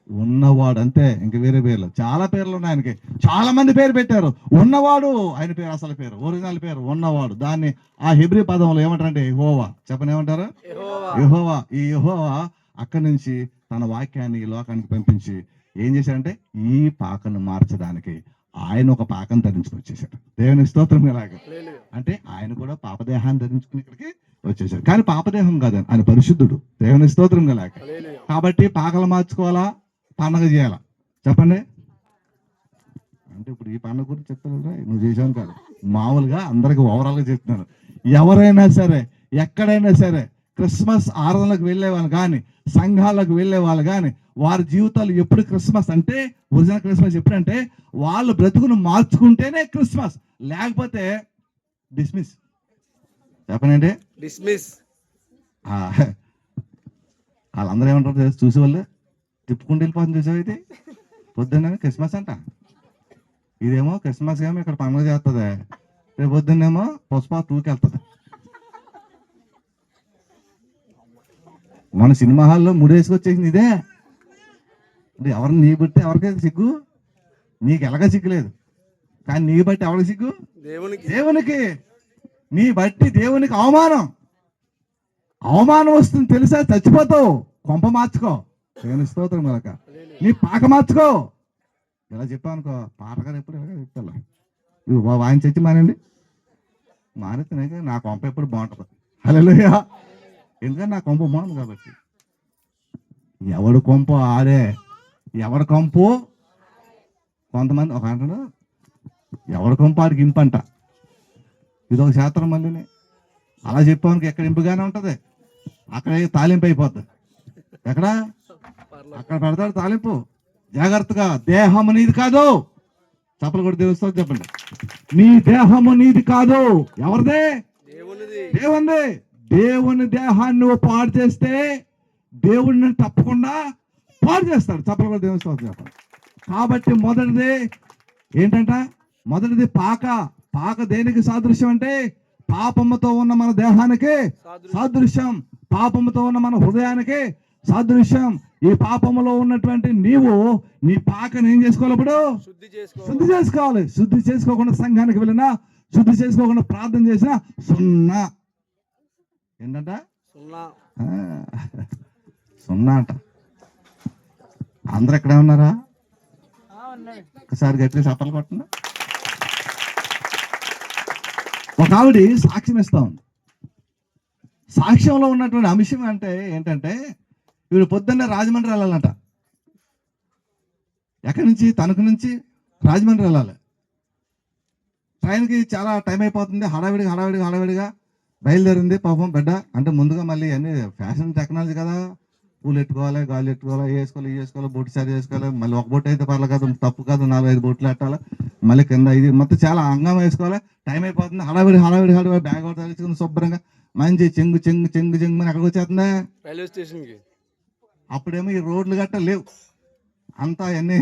ఉన్నవాడు. అంతే, ఇంక వేరే పేర్లు చాలా పేర్లు ఉన్నాయి ఆయనకి. చాలా మంది పేరు పెట్టారు. ఉన్నవాడు ఆయన పేరు, అసలు పేరు, ఒరిజినల్ పేరు ఉన్నవాడు. దాన్ని ఆ హెబ్రీ పదంలో ఏమంటారంటే యెహోవా. చెప్పని ఏమంటారు? యెహోవా. ఈ యెహోవా అక్కడి నుంచి తన వాక్యాన్ని ఈ లోకానికి పంపించి ఏం చేశాడంటే ఈ పాకను మార్చడానికి ఆయన ఒక పాకను ధరించుకుని వచ్చేసాడు. దేవుని స్తోత్రం. ఇలాగా అంటే ఆయన కూడా పాపదేహాన్ని ధరించుకుని ఇక్కడికి వచ్చేసాడు. కానీ పాపదేహం కాదు, ఆయన పరిశుద్ధుడు. దేవుని స్తోత్రం గలాక. కాబట్టి పాకలు మార్చుకోవాలా, పండగ చేయాలా? చెప్పండి. అంటే ఇప్పుడు ఈ పండుగ గురించి చెప్తాను, నువ్వు చేసావు కాదు, మామూలుగా అందరికి ఓవరాల్గా చెప్తున్నాను. ఎవరైనా సరే ఎక్కడైనా సరే క్రిస్మస్ ఆరాధనలకు వెళ్ళే వాళ్ళు కానీ, సంఘాలకు వెళ్ళే వాళ్ళు కానీ, వారి జీవితాలు ఎప్పుడు క్రిస్మస్ అంటే, ఒరిజినల్ క్రిస్మస్ ఎప్పుడంటే వాళ్ళు బ్రతుకును మార్చుకుంటేనే క్రిస్మస్, లేకపోతే డిస్మిస్. చెప్పనండి, డిస్మిస్. వాళ్ళందరూ ఏమంటారు చూసే వాళ్ళు? తిప్పుకుంటూ వెళ్ళిపోతుంది చూసావు. ఇది పొద్దున్న క్రిస్మస్ అంట, ఇదేమో క్రిస్మస్ ఏమో ఇక్కడ పండుగ చేస్తుంది, రేపు పొద్దున్నేమో పుష్ప 2కి వెళ్తుంది. మన సినిమా హాల్లో ముడేసుకొచ్చేసింది ఇదే. ఎవరిని నీ బట్టి ఎవరికైతే సిగ్గు? నీకు ఎలాగ సిగ్గులేదు, కానీ నీ బట్టి ఎవరికి సిగ్గు? దేవునికి. నీ బట్టి దేవునికి అవమానం వస్తుంది తెలుసా? చచ్చిపోతావు. కొంప మార్చుకో. దేవుని స్తోత్రం కనుక. నీ పాక మార్చుకో. ఇలా చెప్పావు అనుకో, పాటగారు ఎప్పుడు ఇలాగ చెప్తా, ఇవి ఆయన చచ్చి మానండి, మానేస్తే నా కొంప ఎప్పుడు బాగుంటుంది. హల్లెలూయా. ఎందుకంటే నా కొంప బాగుంది కాబట్టి. ఎవడు కొంప ఆడే, ఎవడి కొంపు కొంతమంది ఒక అంటాడు, ఎవడి కొంప ఆడికి ఇంపంట. ఇదొక శాస్త్రం. మళ్ళీ అలా చెప్పానికి ఎక్కడ ఇంపుగానే ఉంటుంది, అక్కడ తాలింపు అయిపోద్ది. ఎక్కడ? అక్కడ పెడతాడు తాలింపు. జాగ్రత్తగా. దేహము నీది కాదు. చప్పలు కూడా తెలుస్తుంది. చెప్పండి. నీ దేహము నీది కాదు. ఎవరిదే? దేవునిది. దేవుని దేహాన్ని నువ్వు పాడు చేస్తే దేవుడిని తప్పకుండా పాడు చేస్తాడు. చప్పలు కూడా దేవుని స్తోత్రం చెప్పండి. కాబట్టి మొదటిది ఏంటంట? మొదటిది పాక. పాక దేనికి సాదృశ్యం అంటే పాపముతో ఉన్న మన దేహానికి సాదృశ్యం, పాపముతో ఉన్న మన హృదయానికి సాదృశ్యం. ఈ పాపములో ఉన్నటువంటి నీవు నీ పాకను ఏం చేసుకోవాలి? ఇప్పుడు శుద్ధి చేసుకోవాలి. శుద్ధి చేసుకోకుండా సంఘానికి వెళ్ళినా, శుద్ధి చేసుకోకుండా ప్రార్థన చేసినా సున్నా. ఏంటంట? సున్నా అంట. అందరు ఎక్కడే ఉన్నారా? ఒకసారి గట్టిగా చప్పలు కొట్టండి. ఒక ఆవిడ సాక్ష్యం ఇస్తా ఉంది. సాక్ష్యంలో ఉన్నటువంటి అంశం అంటే ఏంటంటే, వీడు పొద్దున్నే రాజమండ్రి వెళ్ళాలంట. ఎక్కడి నుంచి? తణుకు నుంచి రాజమండ్రి వెళ్ళాలి. ట్రైన్కి చాలా టైం అయిపోతుంది. హడావిడిగా బయలుదేరింది పాపం బిడ్డ. అంటే ముందుగా మళ్ళీ అన్ని ఫ్యాషన్ టెక్నాలజీ కదా, పూలు ఎట్టుకోవాలి, గాలి ఎట్టుకోవాలి, వేసుకోవాలి, బొట్టు సారి వేసుకోవాలి. మళ్ళీ ఒక బొట్టు అయితే పర్లేదు కదా, తప్పు కాదు, 4-5 బొట్లు పెట్టాలి. మళ్ళీ కింద ఇది మొత్తం చాలా అంగం వేసుకోవాలి. టైం అయిపోతుంది. హడావిడి బ్యాగ్ ఒకటి తగిలించుకుని శుభ్రంగా మంచి చెంగు అని ఎక్కడికి వచ్చేస్తుందా? రైల్వే స్టేషన్కి. అప్పుడేమో ఈ రోడ్లు గట్ట లేవు, అంతా అన్ని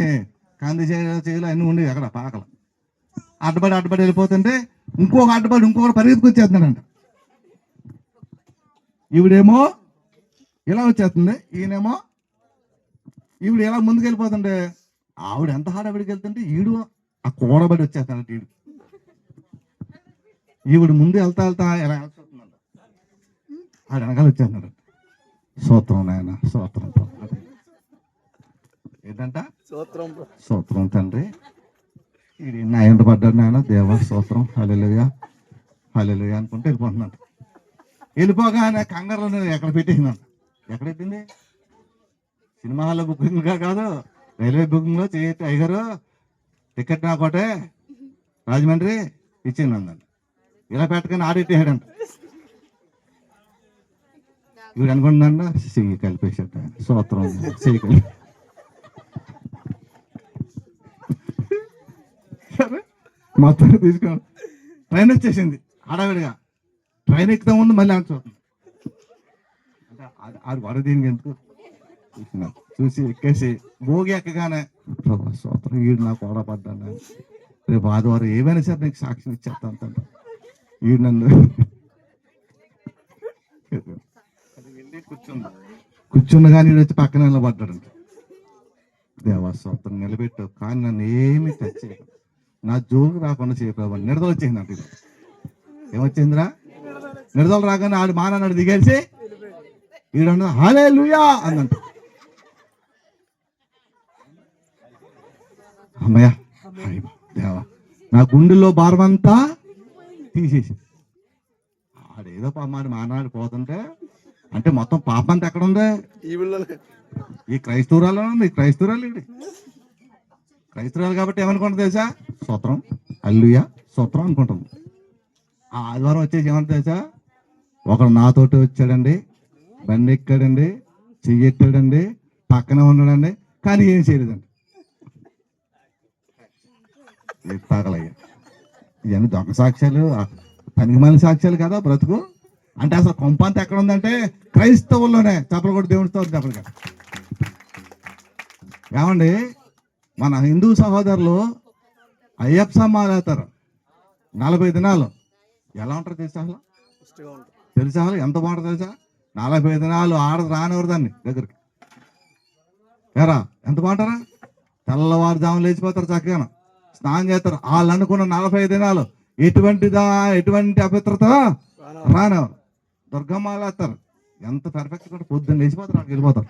కంది చేయలు అన్నీ ఉండేవి అక్కడ పాకలు. అడ్డబడి వెళ్ళిపోతుంటే ఇంకొకటి పరిగెత్తుకు వచ్చేస్తున్నాడంట. ఈవిడేమో ఇలా వచ్చేస్తుంది, ఈయనేమో ఈవిడ ఇలా ముందుకు వెళ్ళిపోతుంటే ఆవిడ ఎంత హడావిడికి వెళ్తుంటే ఈడు ఆ కూడబడి వచ్చేస్తానంట. ఈవిడ ముందు వెళ్తా ఎలా వెళ్తుందంట, ఆవిడ వెనకాల వచ్చేస్తున్నాడు. స్తోత్రం నాయన, స్తోత్రం. ఏంటంట? స్తోత్రం తండ్రి. ఇది నా ఎంట పడ్డాడు నాయన, దేవ స్తోత్రం, హల్లెలూయా అనుకుంటే వెళ్ళిపోతున్నాడు. వెళ్ళిపోగానే కంగారులో ఎక్కడ పెట్టేసిందంట. ఎక్కడ పెట్టింది? సినిమా హాల్లో బుకింగ్గా కాదు, రైల్వే బుకింగ్లో చేయొచ్చు. అయ్యగారు టికెట్ నాకోటే రాజమండ్రి ఇచ్చిందండి. ఇలా పెట్టగానే ఆడెట్టేసాడంట. ఇవి అనుకుంటుందంట, చెయ్యి కలిపేసాట. స్తోత్రం, చెయ్యి కలిపి సరే మొత్తం తీసుకున్నాడు. ట్రైన్ వచ్చేసింది హడావిడిగా. ట్రైన్ ఎక్కుతా ముందు మళ్ళీ ఆడ చూస్తుంది. అంటే అది వడ దీనికి ఎందుకు చూసిన చూసి ఎక్కేసి భోగి ఎక్కగానే ప్రభా స్తోత్రం, వీడు నాకు ఓడపడ్డాను, రేపు ఆదివారం ఏమైనా సరే నీకు సాక్ష్యం ఇచ్చేస్తాను తండ్రి, వీడు నన్ను కూర్చున్న కానీ వీడు వచ్చి పక్కన నిలబడ్డాడు. దేవా స్తోత్రం, నిలబెట్టావు కానీ నన్ను ఏమి తెచ్చేయకు, నా జోలికి రాకుండా చేయప్రభా. నిడదలు వచ్చేసింది అంటే ఇది ఏమొచ్చిందిరా, నిడదలు రాగానే ఆడు మానన్నాడు దిగేసి ఈడన్నా హల్లెలూయా అందంట. అమ్మయ్య దేవా, నా గుండెల్లో భారమంతా తీసేసి ఆడేదో పామాడు మానాడు పోతుంటే అంటే మొత్తం పాపం అంతా ఎక్కడ ఉంది, ఈ ఊళ్ళో ఈ క్రైస్తవురాలు ఉంది. క్రైస్తవురాలు ఇది క్రైస్తవురాలు కాబట్టి ఏమనుకుంటుంది తెలుసా, స్తోత్రం హల్లెలూయా స్తోత్రం అనుకుంటుంది. ఆ ఆదివారం వచ్చేసి ఏమంటుంది తెలుసా, ఒకడు నాతోటి వచ్చాడండి, బండి ఎక్కాడండి, చెయ్యెట్టాడండి, పక్కనే ఉన్నాడండి, కానీ ఏం చేయలేదండి. తాగలయ్యా ఇవన్నీ దొంగ సాక్ష్యాలు, పనికిమాలిన సాక్ష్యాలు కదా బ్రతుకు. అంటే అసలు కొంపంత ఎక్కడ ఉందంటే క్రైస్తవుల్లోనే. చెప్పలు కూడా దేవుడితో చెప్పలు కదా. ఏమండి మన హిందూ సహోదరులు అయ్యప్ప సమ్మాలు వేస్తారు 40 దినాలు. ఎలా ఉంటారు తెలుసా అసలు, పుష్టిగా ఉంటుంది. తెలుసా అసలు ఎంత బాగుంటుంది తెలుసా, 40 దినాలు ఆడదు రానివ్వరు దాన్ని దగ్గరికి. ఏరా ఎంత బాగుంటారా, తెల్లవారుజామున లేచిపోతారు, చక్కగా స్నానం చేస్తారు. వాళ్ళు అనుకున్న 40 దినాలు ఎటువంటి అపవిత్రత రానివ్వరు. దుర్గమ్మాలు వేస్తారు, ఎంత పర్ఫెక్ట్ కూడా పొద్దున్న లేచిపోతారు, అక్కడికి వెళ్ళిపోతారు.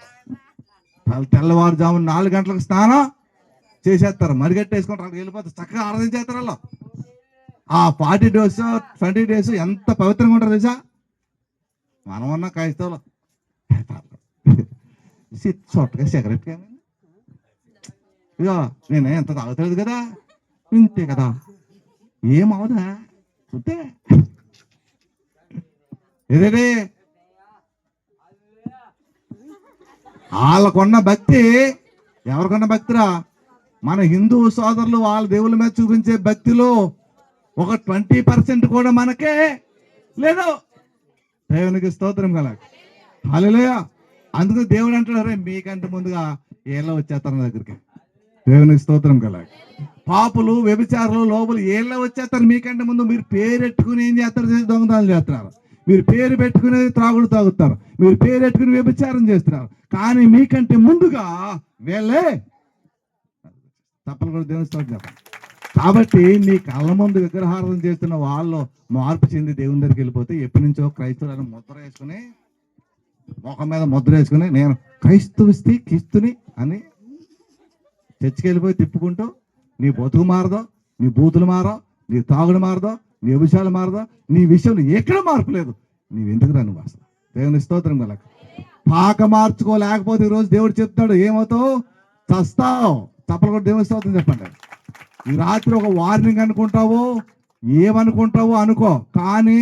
తెల్లవారుజామున 4 గంటలకు స్నానం చేసేస్తారు, మరిగట్టేసుకుంటారు, అక్కడికి వెళ్ళిపోతారు, చక్కగా ఆరాధించేస్తారు. వాళ్ళు ఆ 40 days 20 days ఎంత పవిత్రంగా ఉంటారు తెలుసా. మనం ఉన్న క్రైస్తవులు చొట్టగా సిగరెట్ కానీ ఇక నేను ఎంత తాగుతుంది కదా, ఇంతే కదా, ఏమవుదా చూస్తే ఏదేదే. వాళ్ళకున్న భక్తి ఎవరికన్నా భక్తిరా, మన హిందూ సోదరులు వాళ్ళ దేవుళ్ళ మీద చూపించే భక్తిలో ఒక 20% కూడా మనకే లేదు. దేవునికి స్తోత్రం కల హల్లెలూయా. అందుకు దేవుడు అంటాడు, అరే మీకంటే ముందుగా ఏళ్ళ వచ్చేస్తారు నా దగ్గరికి. దేవునికి స్తోత్రం కల. పాపులు వ్యభిచారులు లోపల ఏళ్ళ వచ్చేస్తారు మీకంటే ముందు. మీరు పేరెట్టుకుని ఏం చేస్తారు, దొంగతనాలు చేస్తున్నారు. మీరు పేరు పెట్టుకుని త్రాగుడు తాగుతారు. మీరు పేరు పెట్టుకుని వ్యభిచారం చేస్తున్నారు. కానీ మీకంటే ముందుగా వీళ్ళే తప్పలు కూడా దేవుని స్తోత్రం చెప్పండి. కాబట్టి నీ కళ్ళ ముందు విగ్రహారాధన చేస్తున్న వాళ్ళు మార్పు చెంది దేవుని దగ్గరికి వెళ్ళిపోతే ఎప్పటి నుంచో క్రైస్తవులను ముద్ర వేసుకుని ముఖం మీద ముద్ర వేసుకుని నేను క్రైస్తవుస్తి క్రీస్తుని అని చర్చికి వెళ్ళిపోయి తిప్పుకుంటూ నీ బతుకు మారదో, నీ బూతులు మారో, నీ తాగుడు మారదో, నీ అభిషాలు మారదో, నీ విషయంలో ఎక్కడ మార్పు లేదు. నీవెందుకు రాను అసలు. దేవుని స్తోత్రం కల. పాక మార్చుకోలేకపోతే ఈరోజు దేవుడు చెప్తాడు ఏమవుతావు, చస్తావు. తప్పలు కూడా దేవుని స్తోత్రం చెప్పండి. ఈ రాత్రి ఒక వార్నింగ్ అనుకుంటావు, ఏమనుకుంటావో అనుకో, కానీ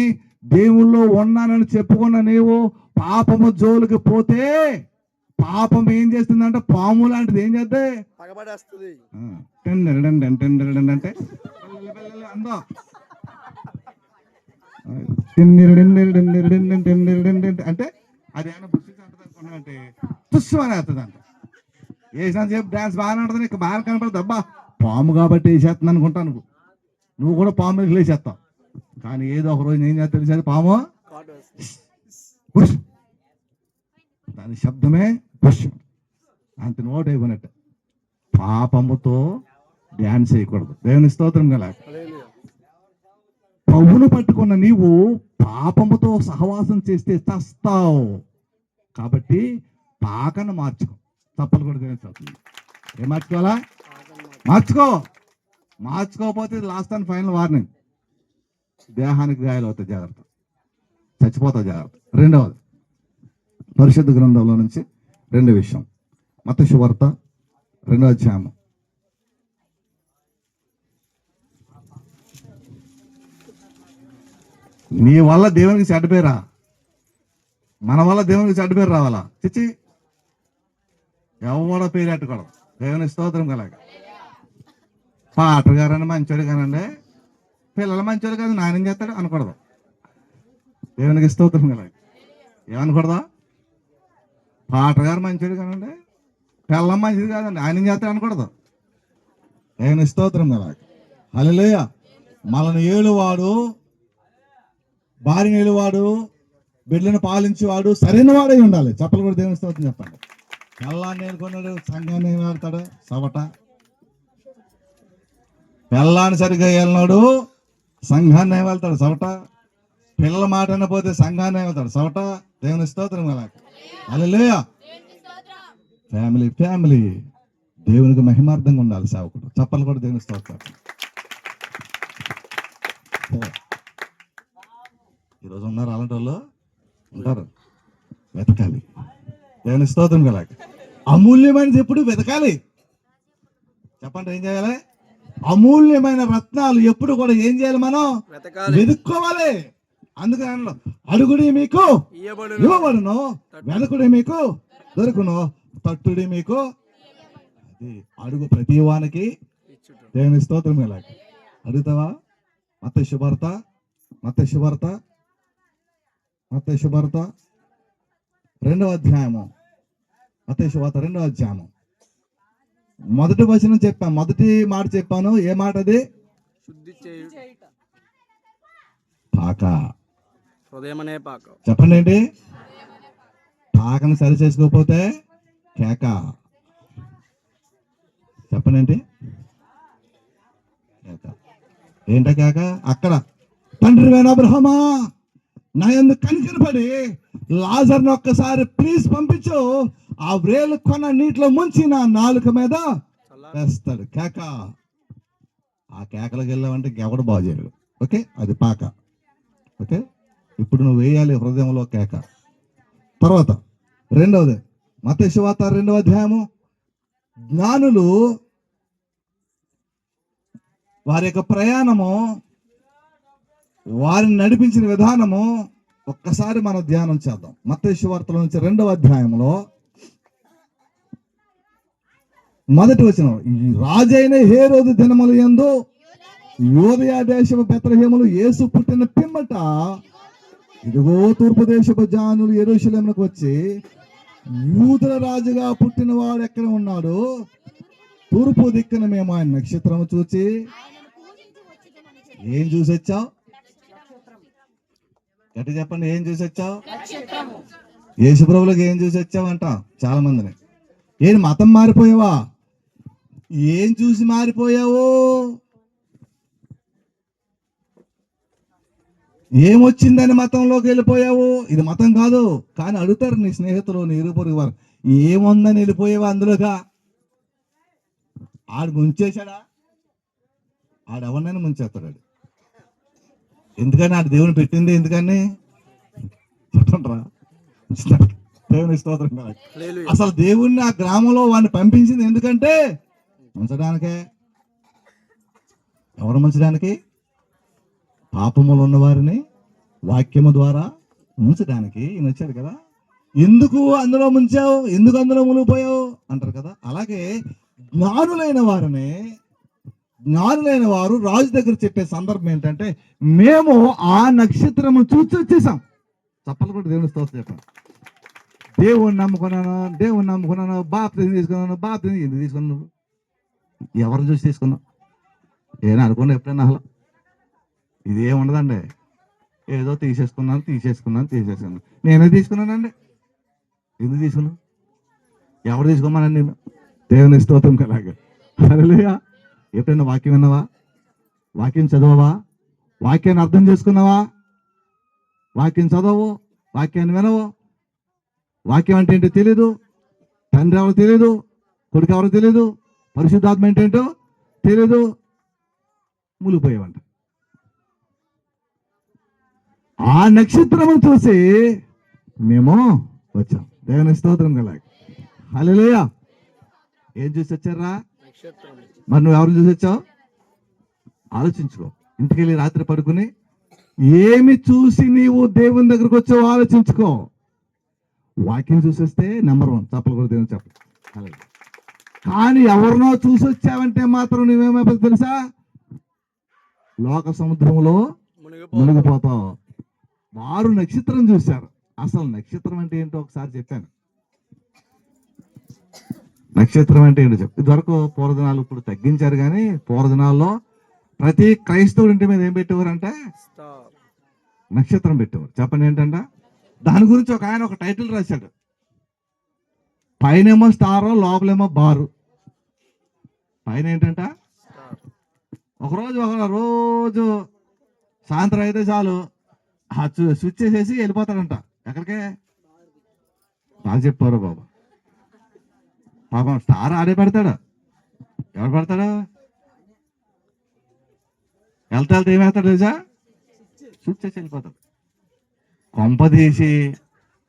దేవుళ్ళో ఉన్నానని చెప్పుకున్న నీవు పాపము జోలికి పోతే పాపం ఏం చేస్తుందంటే పాము లాంటిది. ఏం చేద్దే, పగబడేస్తుంది. అంటే అందో అంటే అది ఏమైనా బుద్ధి అంటది అనుకున్నానంటే తుస్సుమని వేస్తుంది అంట. వేసినా చెప్పి డాన్స్ బాగానే ఉంటుంది, ఇక బాగా కనపడుతుంది. అబ్బా పాము కాబట్టి వేసేస్తుంది అనుకుంటాను. నువ్వు కూడా పాము మీద లేచేస్తావు. కానీ ఏదో ఒక రోజు ఏం చేస్తా తెలిసేది, పాము బుష్, దాని శబ్దమే బుష్, అంత నోట్ అయిపోయినట్టు. పాపముతో డ్యాన్స్ చేయకూడదు. దేవుని స్తోత్రం గల. ప్రభువును పట్టుకున్న నీవు పాపముతో సహవాసం చేస్తే చస్తావు. కాబట్టి పాకను మార్చుకో. తప్పలు కూడా దేవుని స్తోత్రం. ఏం మార్చుకోవాలా, మార్చుకోకపోతే లాస్ట్ అండ్ ఫైనల్ వార్నింగ్, దేహానికి గాయాలు అవుతాయి, జాగ్రత్త, చచ్చిపోతావు, జాగ్రత్త. రెండవది పరిశుద్ధ గ్రంథంలో నుంచి రెండో విషయం, మత్తయి సువార్త 2వ అధ్యాయం. నీ వల్ల దేవునికి చెడ్డ పేరా, మన వల్ల దేవునికి చెడ్డ పేరు రావాలా, చిచ్చి ఎవడ పేరు ఎట్టుకోవడం. దేవుని స్తోత్రం కలగ. పాటగారని మంచోడు కానండి, పిల్లలు మంచోళ్ళు కాదు నాయన చేస్తాడు అనకూడదు. దేవునికి స్తోత్రం కదా. ఏమనకూడదా? పాటగారు మంచోడు కానండి, పిల్లం మంచిది కాదండి ఆయన చేస్తాడు అనకూడదు. దేవుని స్తోత్రం కదా. హల్లెలూయ. మనల్ని ఏలువాడు, భార్యను ఏలువాడు, బిడ్డలను పాలించేవాడు సరైన వాడై ఉండాలి. చెప్పలు కూడా దేవుని స్తోత్రం చెప్పండి. పిల్లాన్ని ఏలుకున్నాడు, సంఘాన్ని ఏలాడతాడు సవట. పిల్లాన్ని సరిగ్గా ఏలినాడు, సంఘాన్ని ఏమేళ్తాడు సవట. పిల్లల మాట అనపోతే సంఘాన్ని ఏమవుతాడు సవట. దేవుని స్తోత్రం కదా. హల్లెలూయ. ఫ్యామిలీ దేవునికి మహిమార్థంగా ఉండాలి సేవకుడు. చెప్పలు కూడా దేవుని స్తోత్రం. ఈరోజు ఉన్నారు అలాంటి వాళ్ళు ఉంటారు. వెతకాలి. దేవుని స్తోత్రం కదా. అమూల్యమైనది ఎప్పుడు వెతకాలి. చెప్పండి ఏం చేయాలి? అమూల్యమైన రత్నాలు ఎప్పుడు కూడా ఏం చేయాలి? మనం వెతుక్కోవాలి. అందుకని అడుగుడి మీకు ఇవ్వబడును, వెతకుడి మీకు దొరుకును, తట్టుడి మీకు. అది అడుగు ప్రతి వానికి. దేవుని స్తోత్రం ఎలా అడుగుతావా? మత్తయి శుభార్త 2వ అధ్యాయము. మత్తయి శుభార్త 2వ అధ్యాయము మొదటి వచనం చెప్పాను. మొదటి మాట చెప్పాను. ఏ మాట అది? శుద్ధి చేయుట. పాక. హృదయమనే పాక. చెప్పండి ఏంటి? పాకను సరి చేసుకోకపోతే కేక. చెప్పండి ఏంటి? కేక. ఏంట కేక? అక్కడ తండ్రి అబ్రహమా నా యందు కనికరపడి లాజర్ను ఒక్కసారి ప్లీజ్ పంపించు, ఆ వ్రేలు కొన నీటిలో ముంచి నా నాలుక మీద వేస్తాడు. కేక. ఆ కేకలకు వెళ్ళామంటే ఎవడు బాగు చేయడు. ఓకే, అది పాక. ఓకే, ఇప్పుడు నువ్వు వేయాలి హృదయంలో కేక. తర్వాత 2వది మత్తయి సువార్త 2వ అధ్యాయము. జ్ఞానులు వారి యొక్క ప్రయాణము, వారిని నడిపించిన విధానము ఒక్కసారి మనం ధ్యానం చేద్దాం. మత్తయి సువార్తలో నుంచి 2వ అధ్యాయంలో మొదటి వచనం. రాజైన హేరోదు దినముల యందు యూదయ దేశపు బెత్లెహేములో యేసు పుట్టిన పిమ్మట ఇదిగో తూర్పు దేశపు జానులు యెరూషలేమునకు వచ్చి, యూదుల రాజుగా పుట్టిన వాడు ఎక్కడ ఉన్నాడు? తూర్పు దిక్కున మేము ఆయన నక్షత్రము చూచి. ఏం చూసి వచ్చావు? గట్టి చెప్పండి. ఏం చూసి వచ్చావు? యేసు ప్రభువులకు ఏం చూసి వచ్చావంట చాలా మందిని. ఏం మతం మారిపోయావా? ఏం చూసి మారిపోయావు? ఏమొచ్చిందని మతంలోకి వెళ్ళిపోయావు? ఇది మతం కాదు. కానీ అడుగుతారు నీ స్నేహితులు, నీ ఇరుపొరుగు వారు, ఏముందని వెళ్ళిపోయావా అందులోగా? ఆడు ముంచేశాడా? ఆడెవరినైనా ముంచేస్తాడు. ఎందుకని ఆడు దేవుని పెట్టింది ఎందుకని చెప్పండిరా. దేవుని స్తోత్రం. అసలు దేవుణ్ణి ఆ గ్రామంలో వాడిని పంపించింది ఎందుకంటే ఉంచడానికే. ఎవరు ముంచడానికి? పాపములు ఉన్నవారిని వాక్యము ద్వారా ముంచడానికి ఈయన వచ్చాడు కదా. ఎందుకు అందులో ముంచావు, ఎందుకు అందులో మునిగిపోయావు అంటారు కదా. అలాగే జ్ఞానులైన వారు రాజు దగ్గర చెప్పే సందర్భం ఏంటంటే, మేము ఆ నక్షత్రము చూసి వచ్చేసాం. చప్పలు కూడా దేవుని స్తోత్రం చెప్పాను. దేవుణ్ణి నమ్ముకున్నాను, బాప్తిజం ఎందుకు తీసుకున్నావు? ఎవరిని చూసి తీసుకున్నావు? ఏనా అనుకున్నా ఎప్పుడైనా? అసలు ఇది ఏముండదండి. ఏదో తీసేసుకున్నాను. నేనే తీసుకున్నానండి. ఎందుకు తీసుకున్నాను? ఎవరు తీసుకోమనండి? నేను దేవుని స్తోత్రం కలాగా. హల్లెలూయా. ఎప్పుడైనా వాక్యం విన్నావా? వాక్యం చదవవా? వాక్యాన్ని అర్థం చేసుకున్నావా? వాక్యం చదవవు, వాక్యాన్ని వినవు. వాక్యం అంటే ఏంటో తెలీదు. తండ్రి ఎవరో తెలీదు, కొడుకు ఎవరో తెలీదు, పరిశుద్ధాత్మ ఏంటేంటో తెలీదు. మునిగిపోయావంట. ఆ నక్షత్రము చూసి మేము వచ్చాం. దేవుని స్తోత్రం కలాగా. హల్లెలూయా. ఏం చూసి వచ్చారా? మరి నువ్వు ఎవరిని చూసి వచ్చావు? ఆలోచించుకో. ఇంటికెళ్ళి రాత్రి పడుకుని ఏమి చూసి నీవు దేవుని దగ్గరకు వచ్చావు ఆలోచించుకో. వాక్యం చూసేస్తే నెంబర్ 1 చప్పలు కూడా దేవుని చెప్పాలి. కానీ ఎవరినో చూసి వచ్చావంటే మాత్రం నువ్వేమైపోతుంది తెలుసా? లోక సముద్రంలో మునిగిపోతావు. వారు నక్షత్రం చూశారు. అసలు నక్షత్రం అంటే ఏంటో ఒకసారి చెప్పాను. నక్షత్రం అంటే ఏంటో చెప్పు. ఇదివరకు పూర్వదినాలు ఇప్పుడు తగ్గించారు, కానీ పూర్వదినాల్లో ప్రతి క్రైస్తవుడి ఇంటి మీద ఏం పెట్టేవారంటే స్టార్. నక్షత్రం పెట్టేవారు. చెప్పండి ఏంటంట. దాని గురించి ఒక ఆయన ఒక టైటిల్ రాశాడు. పైనేమో స్టారు, లోపలేమో బారు. పైన ఏంటంట స్టార్. రోజు సాయంత్రం అయితే చాలు ఆ స్విచ్ చేసేసి వెళ్ళిపోతాడంట. ఎక్కడికే బాగా చెప్పారు బాబు. పాపం స్టార్ ఆడే పెడతాడు. ఎవడు పెడతాడు? వెళ్తే ఏం వేస్తాడు తెలుసా? స్విచ్ చేసి వెళ్ళిపోతాడు. కొంప తీసి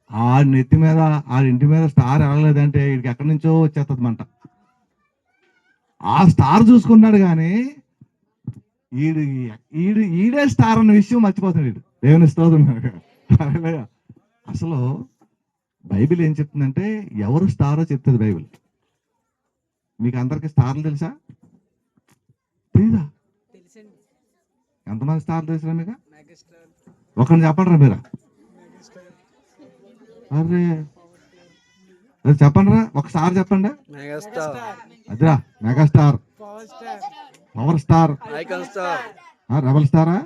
ఆ నెత్తి మీద ఆ ఇంటి మీద స్టార్ వెళ్ళలేదంటే వీడికి ఎక్కడి నుంచో వచ్చేస్తుంది మంట. ఆ స్టార్ చూసుకున్నాడు, కానీ ఈడే స్టార్ అన్న విషయం మర్చిపోతాడు వీడు. దేవుని స్తోత్రం. అసలు బైబిల్ ఏం చెప్తుందంటే ఎవరు స్టారో చెప్తుంది బైబిల్. మీకు అందరికి స్టార్లు తెలుసా? తెలీదా? ఎంతమంది స్టార్లు తెలుసా మీకు? ఒకరిని చెప్పండి రా మీరా. అరే చెప్పండి రా, ఒక స్టార్ చెప్పండి. మెగాస్టార్. అదిరా megastar, power star, icon star, rebel స్టారా?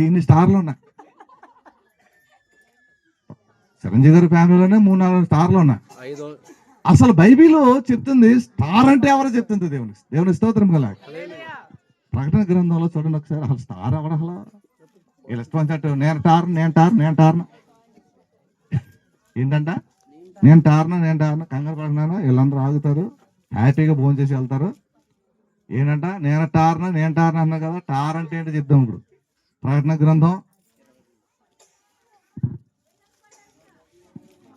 ఇన్ని స్టార్లు ఉన్నాయి. చిరంజీవి గారి ఫ్యామిలీలోనే 3-4 స్టార్లు ఉన్నాయి. 5. అసలు బైబిల్ చెప్తుంది స్టార్ అంటే ఎవరో చెప్తుంది. దేవుని స్తోత్రం కల. ప్రకటన గ్రంథంలో చూడండి ఒకసారి. అసలు స్టార్ ఎవడ? అసలు వీళ్ళు ఇష్టం వచ్చినట్టు నేను టార్న ఏంటంట, నేను టార్న కంగారు పడినాను. వీళ్ళందరూ ఆగుతారు, హ్యాపీగా భోజనం చేసి వెళ్తారు. ఏంటంట నేను టార్న అన్నా కదా. టార్ అంటే ఏంటో చెప్దాం ఇప్పుడు.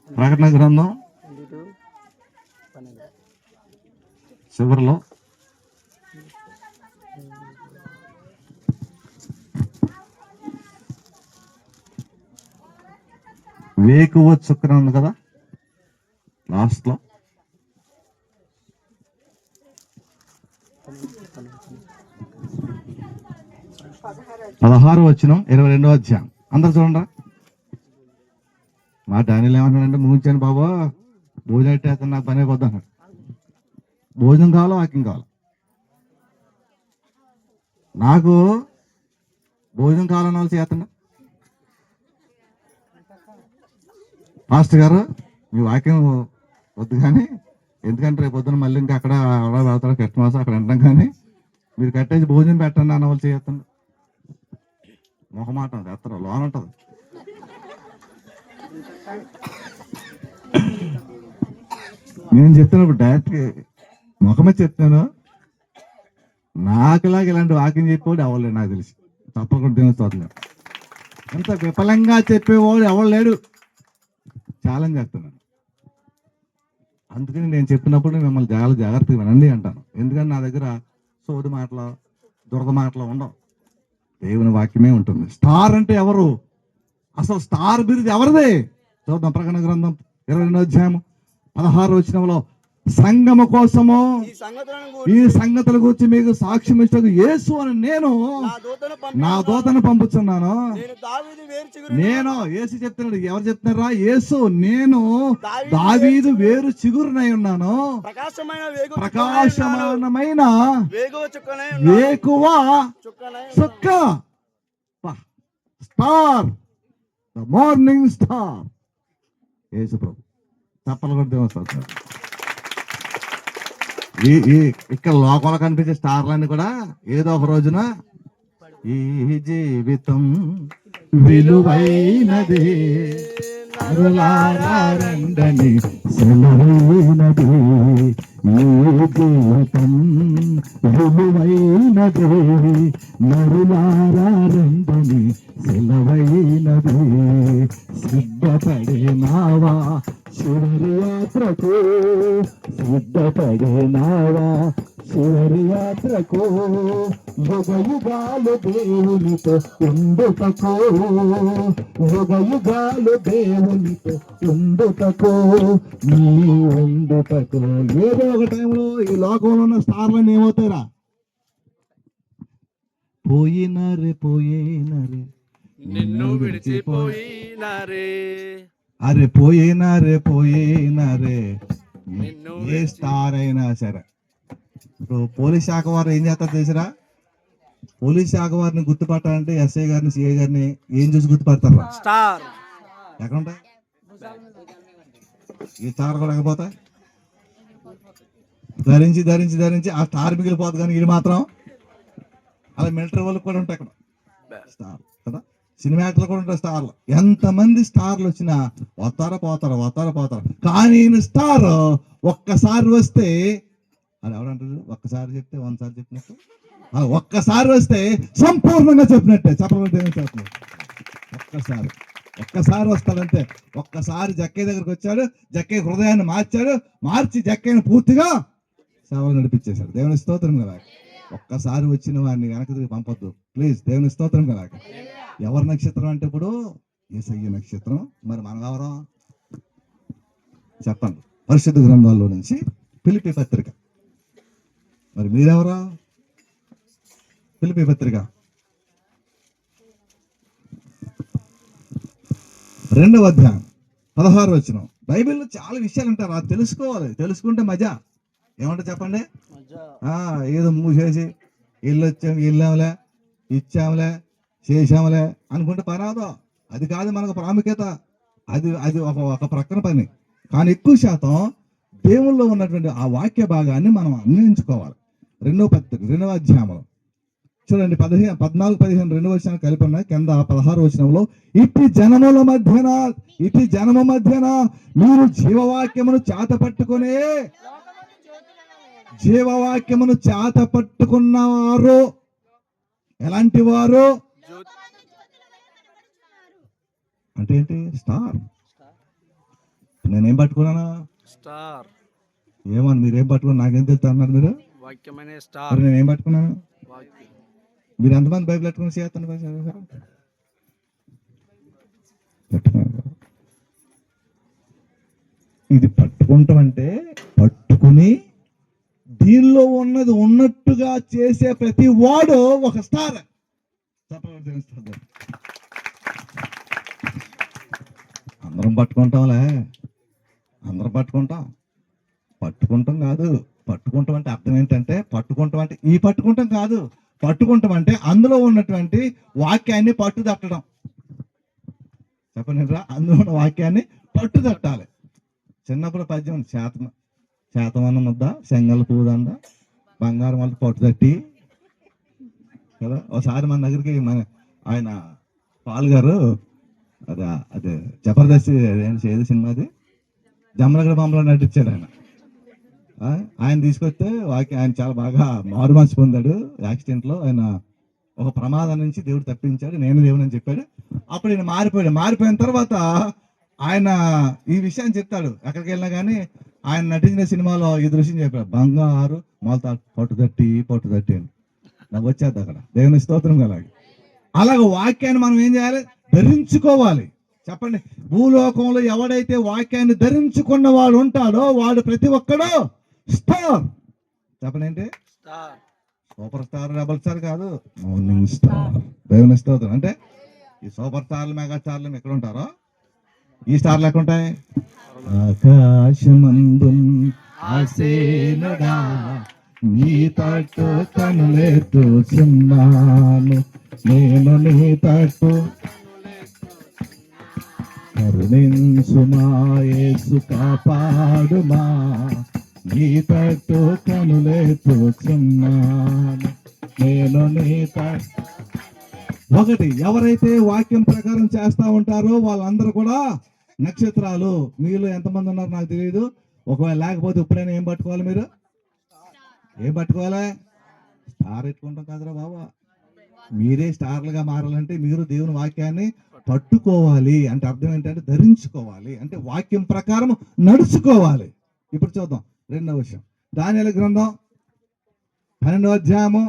ప్రకటన గ్రంథం చివరిలో వేకువ చుక్కన ఉంది కదా, లాస్ట్ లో 16వ వచనం 22వ అధ్యాయం. అందరు చూడండి. మా డానియల్ ఏమన్నాడంటే, ముగించాను బాబా, భోజనం అయితే నాకు పని అయిపోద్ది అన్నాడు. భోజనం కావాలో వాకింగ్ కావాలో? నాకు భోజనం కావాలన్న వాళ్ళు చేతండి. మాస్టర్ గారు మీ వాక్యం వద్దు, కానీ ఎందుకంటే రేపు పొద్దున మళ్ళీ ఇంకా అక్కడ వెళ్తాడు కస్టమర్స్ అక్కడ అంటాం, కానీ మీరు కట్టేసి భోజనం పెట్టండి అన్న వాళ్ళు చేతండి. మొహమాట ఎత్తరు, లోన్ ఉంటుంది. నేను చెప్తున్నప్పుడు డైరెక్ట్ ముఖమే చెప్తాను. నాకులాగా ఇలాంటి వాకింగ్ చెప్పేవాడు ఎవరు నాకు తెలిసి. తప్పకుండా దేవస్తోత్రం. ఎంత విఫలంగా చెప్పేవాడు ఎవరు లేడు. ఛాలెంజ్ చేస్తున్నాను. అందుకని నేను చెప్పినప్పుడు మిమ్మల్ని చాలా జాగ్రత్తగా వినండి అంటాను. ఎందుకంటే నా దగ్గర సోది మాటలు, దురద మాటలు ఉండవు. దేవుని వాక్యమే ఉంటుంది. స్టార్ అంటే ఎవరు? అసలు స్టార్ బిరుదు ఎవరిదే? చూద్దాం. ప్రకటన గ్రంథం 22వ అధ్యాయం 16వ వచనంలో, సంఘము కోసము ఈ సంగతుల గురించి మీకు సాక్ష్యం ఇష్టకు యేసు అని నేను నా దూతను పంపుతున్నాను. నేను యేసు చెప్తున్నాడు. ఎవరు చెప్తున్నారా? యేసు. నేను దావీదు వేరు చిగురునై ఉన్నాను, ప్రకాశమానమైన వేకువ చుక్క, స్టార్, ద మార్నింగ్ స్టార్ యేసు ప్రభు. తప్పలు కూడా దేవస్థానం. ఇక్కడ లోకంలో కనిపించే స్టార్లన్నీ కూడా ఏదో ఒక రోజున ఈ జీవితం విలువైనది రండని సెలవైనది, ఈ జీవితం విలువైనది నరులారా రండని సెలవైనది. సిద్ధపడినావా చివరి యాత్రకు, సిద్ధపడినావా చివరి యాత్రకు, యుగయుగాలు దేవునితో ఉండుటకు, యుగయుగాలు దేవునితో ఉండుటకు, నీ ఉండుటకు. ఏదో ఒక టైంలో ఈ లోకంలో ఉన్న స్టార్లన్నీ ఏమవుతారా? పోయినారే పోయినారే నిన్ను విడిచిపోయినారే అరే పోయినారే పోయినారే నిన్ను ఏ స్టార్ అయినా సరే. ఇప్పుడు పోలీస్ శాఖ వారు ఏం చేస్తారు తెలుసురా? పోలీస్ శాఖ వారిని గుర్తుపట్టాలంటే ఎస్ఐ గారిని సిఐ గారిని ఏం చూసి గుర్తుపడతారా? స్టార్ ఎక్కడ ఉంటాయి ఈ స్టార్ కూడా లేకపోతే ధరించి ధరించి ధరించి ఆ స్టార్ మిగిలిపోతుంది, కానీ ఇది మాత్రం అలా మిలిటరీ వాళ్ళకి కూడా ఉంటాయి అక్కడ స్టార్ కదా. సినిమా యాక్టర్లు కూడా ఉంటారు స్టార్లు. ఎంతమంది స్టార్లు వచ్చినా వస్తారా పోతారు, కానీ ఈయన స్టార్ ఒక్కసారి వస్తే అది ఎవడంటారు, ఒక్కసారి చెప్తే 100 సార్లు చెప్పినట్టు, అలా ఒక్కసారి వస్తే సంపూర్ణంగా చెప్పినట్టే. చెప్పలేదు ఒక్కసారి వస్తాడంతే. ఒక్కసారి జక్కయ్య దగ్గరికి వచ్చాడు, జక్కయ్య హృదయాన్ని మార్చి జక్కయ్యను పూర్తిగా సేవలు నడిపించేశాడు. దేవుని స్తోత్రం కదా. ఒక్కసారి వచ్చిన వాడిని వెనక్కి తిరిగి పంపొద్దు ప్లీజ్. దేవుని స్తోత్రం కదా. ఎవరి నక్షత్రం అంటే ఇప్పుడు యేసయ్య నక్షత్రం. మరి మనం ఎవరం చెప్పండి? పరిశుద్ధ గ్రంథాల్లో నుంచి ఫిలిప్పీ పత్రిక. మరి మీరెవరా? ఫిలిప్పీ పత్రిక 2వ అధ్యాయం 16వ వచనం. బైబిల్లో చాలా విషయాలు ఉంటారు, అది తెలుసుకోవాలి. తెలుసుకుంటే మజా. ఏమంటే చెప్పండి? ఏదో మూసేసి వెళ్ళాంలే ఇచ్చాంలే చేశాంలే అనుకుంటే పనాదో. అది కాదు మనకు ప్రాముఖ్యత. అది ఒక ప్రక్కన పని. కానీ ఎక్కువ శాతం దేవుల్లో ఉన్నటువంటి ఆ వాక్య భాగాన్ని మనం అన్వయించుకోవాలి. 2వ అధ్యాయంలో చూడండి 14-15 2 వచనాలు కలిపి ఉన్నాయి. కింద 16 వచనంలో ఇట్టి జనము మధ్యన మీరు జీవవాక్యమును చేత పట్టుకున్నవారు ఎలాంటి వారు అంటే ఏంటి? స్టార్. నేనేం పట్టుకున్నానా? స్టార్. ఏమన్నా మీరేం పట్టుకున్నా నాకేం తెలుసు అన్నారు మీరు? వాక్యమనే స్టార్. నేనేం పట్టుకున్నాను? వాక్యం. మీరు ఎంతమంది బైబిల్ పట్టుకుని చేస్తాను? ఇది పట్టుకుంటాం అంటే పట్టుకుని దీనిలో ఉన్నది ఉన్నట్టుగా చేసే ప్రతి వాడు ఒక స్టార్. అందరం పట్టుకుంటాంలే, అందరం పట్టుకుంటాం కాదు. పట్టుకుంటాం అంటే అర్థం ఏంటంటే, పట్టుకుంటాం అంటే ఈ పట్టుకుంటాం కాదు. పట్టుకుంటాం అంటే అందులో ఉన్నటువంటి వాక్యాన్ని పట్టుదట్టడం. చెప్పండి రా, అందులో ఉన్న వాక్యాన్ని పట్టుదట్టాలి. చిన్నప్పుడు పద్యం శాతమన్న ముద్ద శంగల పూదండ బంగారం వాళ్ళు పట్టుదట్టి కదా. ఒకసారి మన దగ్గరికి ఆయన పాల్ గారు అదే జబర్దస్త్ ఏది సినిమాది జమ్మలగడ బొమ్మలో నటించాడు ఆయన తీసుకొస్తే ఆయన చాలా బాగా మారు మనసు పొందాడు. యాక్సిడెంట్లో ఆయన ఒక ప్రమాదం నుంచి దేవుడు తప్పించాడు, నేను దేవుడు అని చెప్పాడు. అప్పుడు ఆయన మారిపోయిన తర్వాత ఆయన ఈ విషయాన్ని చెప్తాడు. ఎక్కడికి వెళ్ళినా కానీ ఆయన నటించిన సినిమాలో ఈ దృశ్యం చెప్పాడు, బంగారు మొలతా పట్టుదట్టి అని. నాకు వచ్చేది అక్కడ. దేవుని స్తోత్రం కలాగే. అలాగే వాక్యాన్ని మనం ఏం చేయాలి? ధరించుకోవాలి. చెప్పండి, భూలోకంలో ఎవడైతే వాక్యాన్ని ధరించుకున్న వాడు ఉంటాడో వాడు ప్రతి ఒక్కడో స్టార్. చెప్పండి ఏంటి? సూపర్ స్టార్, డబుల్ స్టార్ కాదు, మార్నింగ్ స్టార్. దేవుని స్తోత్రం. అంటే ఈ సూపర్ స్టార్లు మెగా స్టార్లు ఎక్కడ ఉంటారో ఈ స్టార్లు ఎక్కడ ఉంటాయి? ఆకాశమందు ఆసేనుడా నీ తట్టు కనులెత్తుచున్నాను, నేను నీ తట్టు కరుణించుమా యేసు కాపాడుమా, నీ తట్టు కనులెత్తుచున్నాను, నేను నీ తట్టు. ఒకటి, ఎవరైతే వాక్యం ప్రకారం చేస్తా ఉంటారో వాళ్ళందరూ కూడా నక్షత్రాలు. మీలో ఎంతమంది ఉన్నారు నాకు తెలియదు. ఒకవేళ లేకపోతే ఇప్పుడైనా ఏం పట్టుకోవాలి? మీరు ఏం పట్టుకోవాలి? స్టార్ ఎట్టుకుంటాం కదరా బాబా. మీరే స్టార్లుగా మారాలంటే మీరు దేవుని వాక్యాన్ని పట్టుకోవాలి. అంటే అర్థం ఏంటంటే ధరించుకోవాలి, అంటే వాక్యం ప్రకారం నడుచుకోవాలి. ఇప్పుడు చూద్దాం 2వ విషయం. దానియేలు గ్రంథం 12వ అధ్యాయము.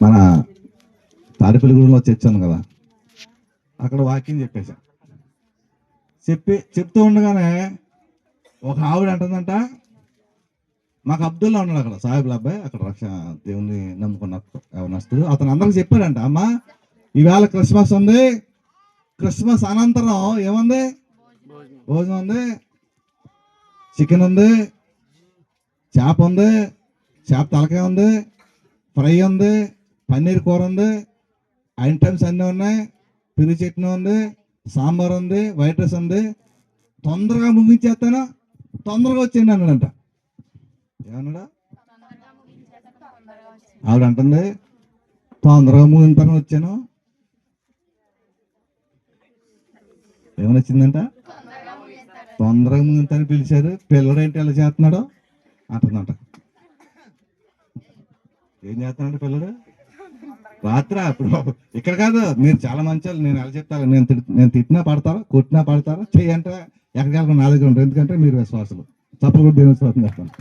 మన తాడిపల్లిగూడలో చర్చాను కదా, అక్కడ వాక్యం చెప్పేశాను. చెప్తూ ఉండగానే ఒక ఆవిడ అంటుందంట, మాకు అబ్దుల్లా ఉన్నాడు అక్కడ, సాహెబ్ల అబ్బాయి అక్కడ దేవుని నమ్ముకున్న యవనస్తుడు. అతను అందరికి చెప్పాడంట, అమ్మా ఈవేళ క్రిస్మస్ ఉంది, క్రిస్మస్ అనంతరం ఏముంది, భోజనం. భోజనం ఉంది, చికెన్ ఉంది, చేప ఉంది, చేప తలకాయ ఉంది, ఫ్రై ఉంది, పన్నీర్ కూర ఉంది, ఐటమ్స్ అన్నీ ఉన్నాయి, పిరి చట్నీ ఉంది, సాంబార్ ఉంది, వైట్ రైస్ ఉంది, తొందరగా ముగించేస్తాను, తొందరగా వచ్చేయండి అన్నాడంట. ఏమన్నాడా? ఆవిడ అంటుంది తొందరగా ముగింతాను వచ్చాను. ఏమని వచ్చిందంట? తొందరగా ముగింతాను పిలిచారు, పిల్లడేంటి ఎలా చేస్తున్నాడో అంటుందంట. ఏం చేస్తున్నాడు పిల్లడు? రాత్రా ఇప్పుడు ఇక్కడ కాదు, మీరు చాలా మంచి వాళ్ళు, నేను ఎలా చెప్తాను, నేను తిట్టినా పడతారా, కొట్టినా పడతారా, చెయ్యంటే ఎక్కడికి వెళ్ళకుండా నా దగ్గర ఉంటారు, ఎందుకంటే మీరు విశ్వాసులు. తప్పకుండా కూడా దేవుని విశ్వాసం చేస్తాను.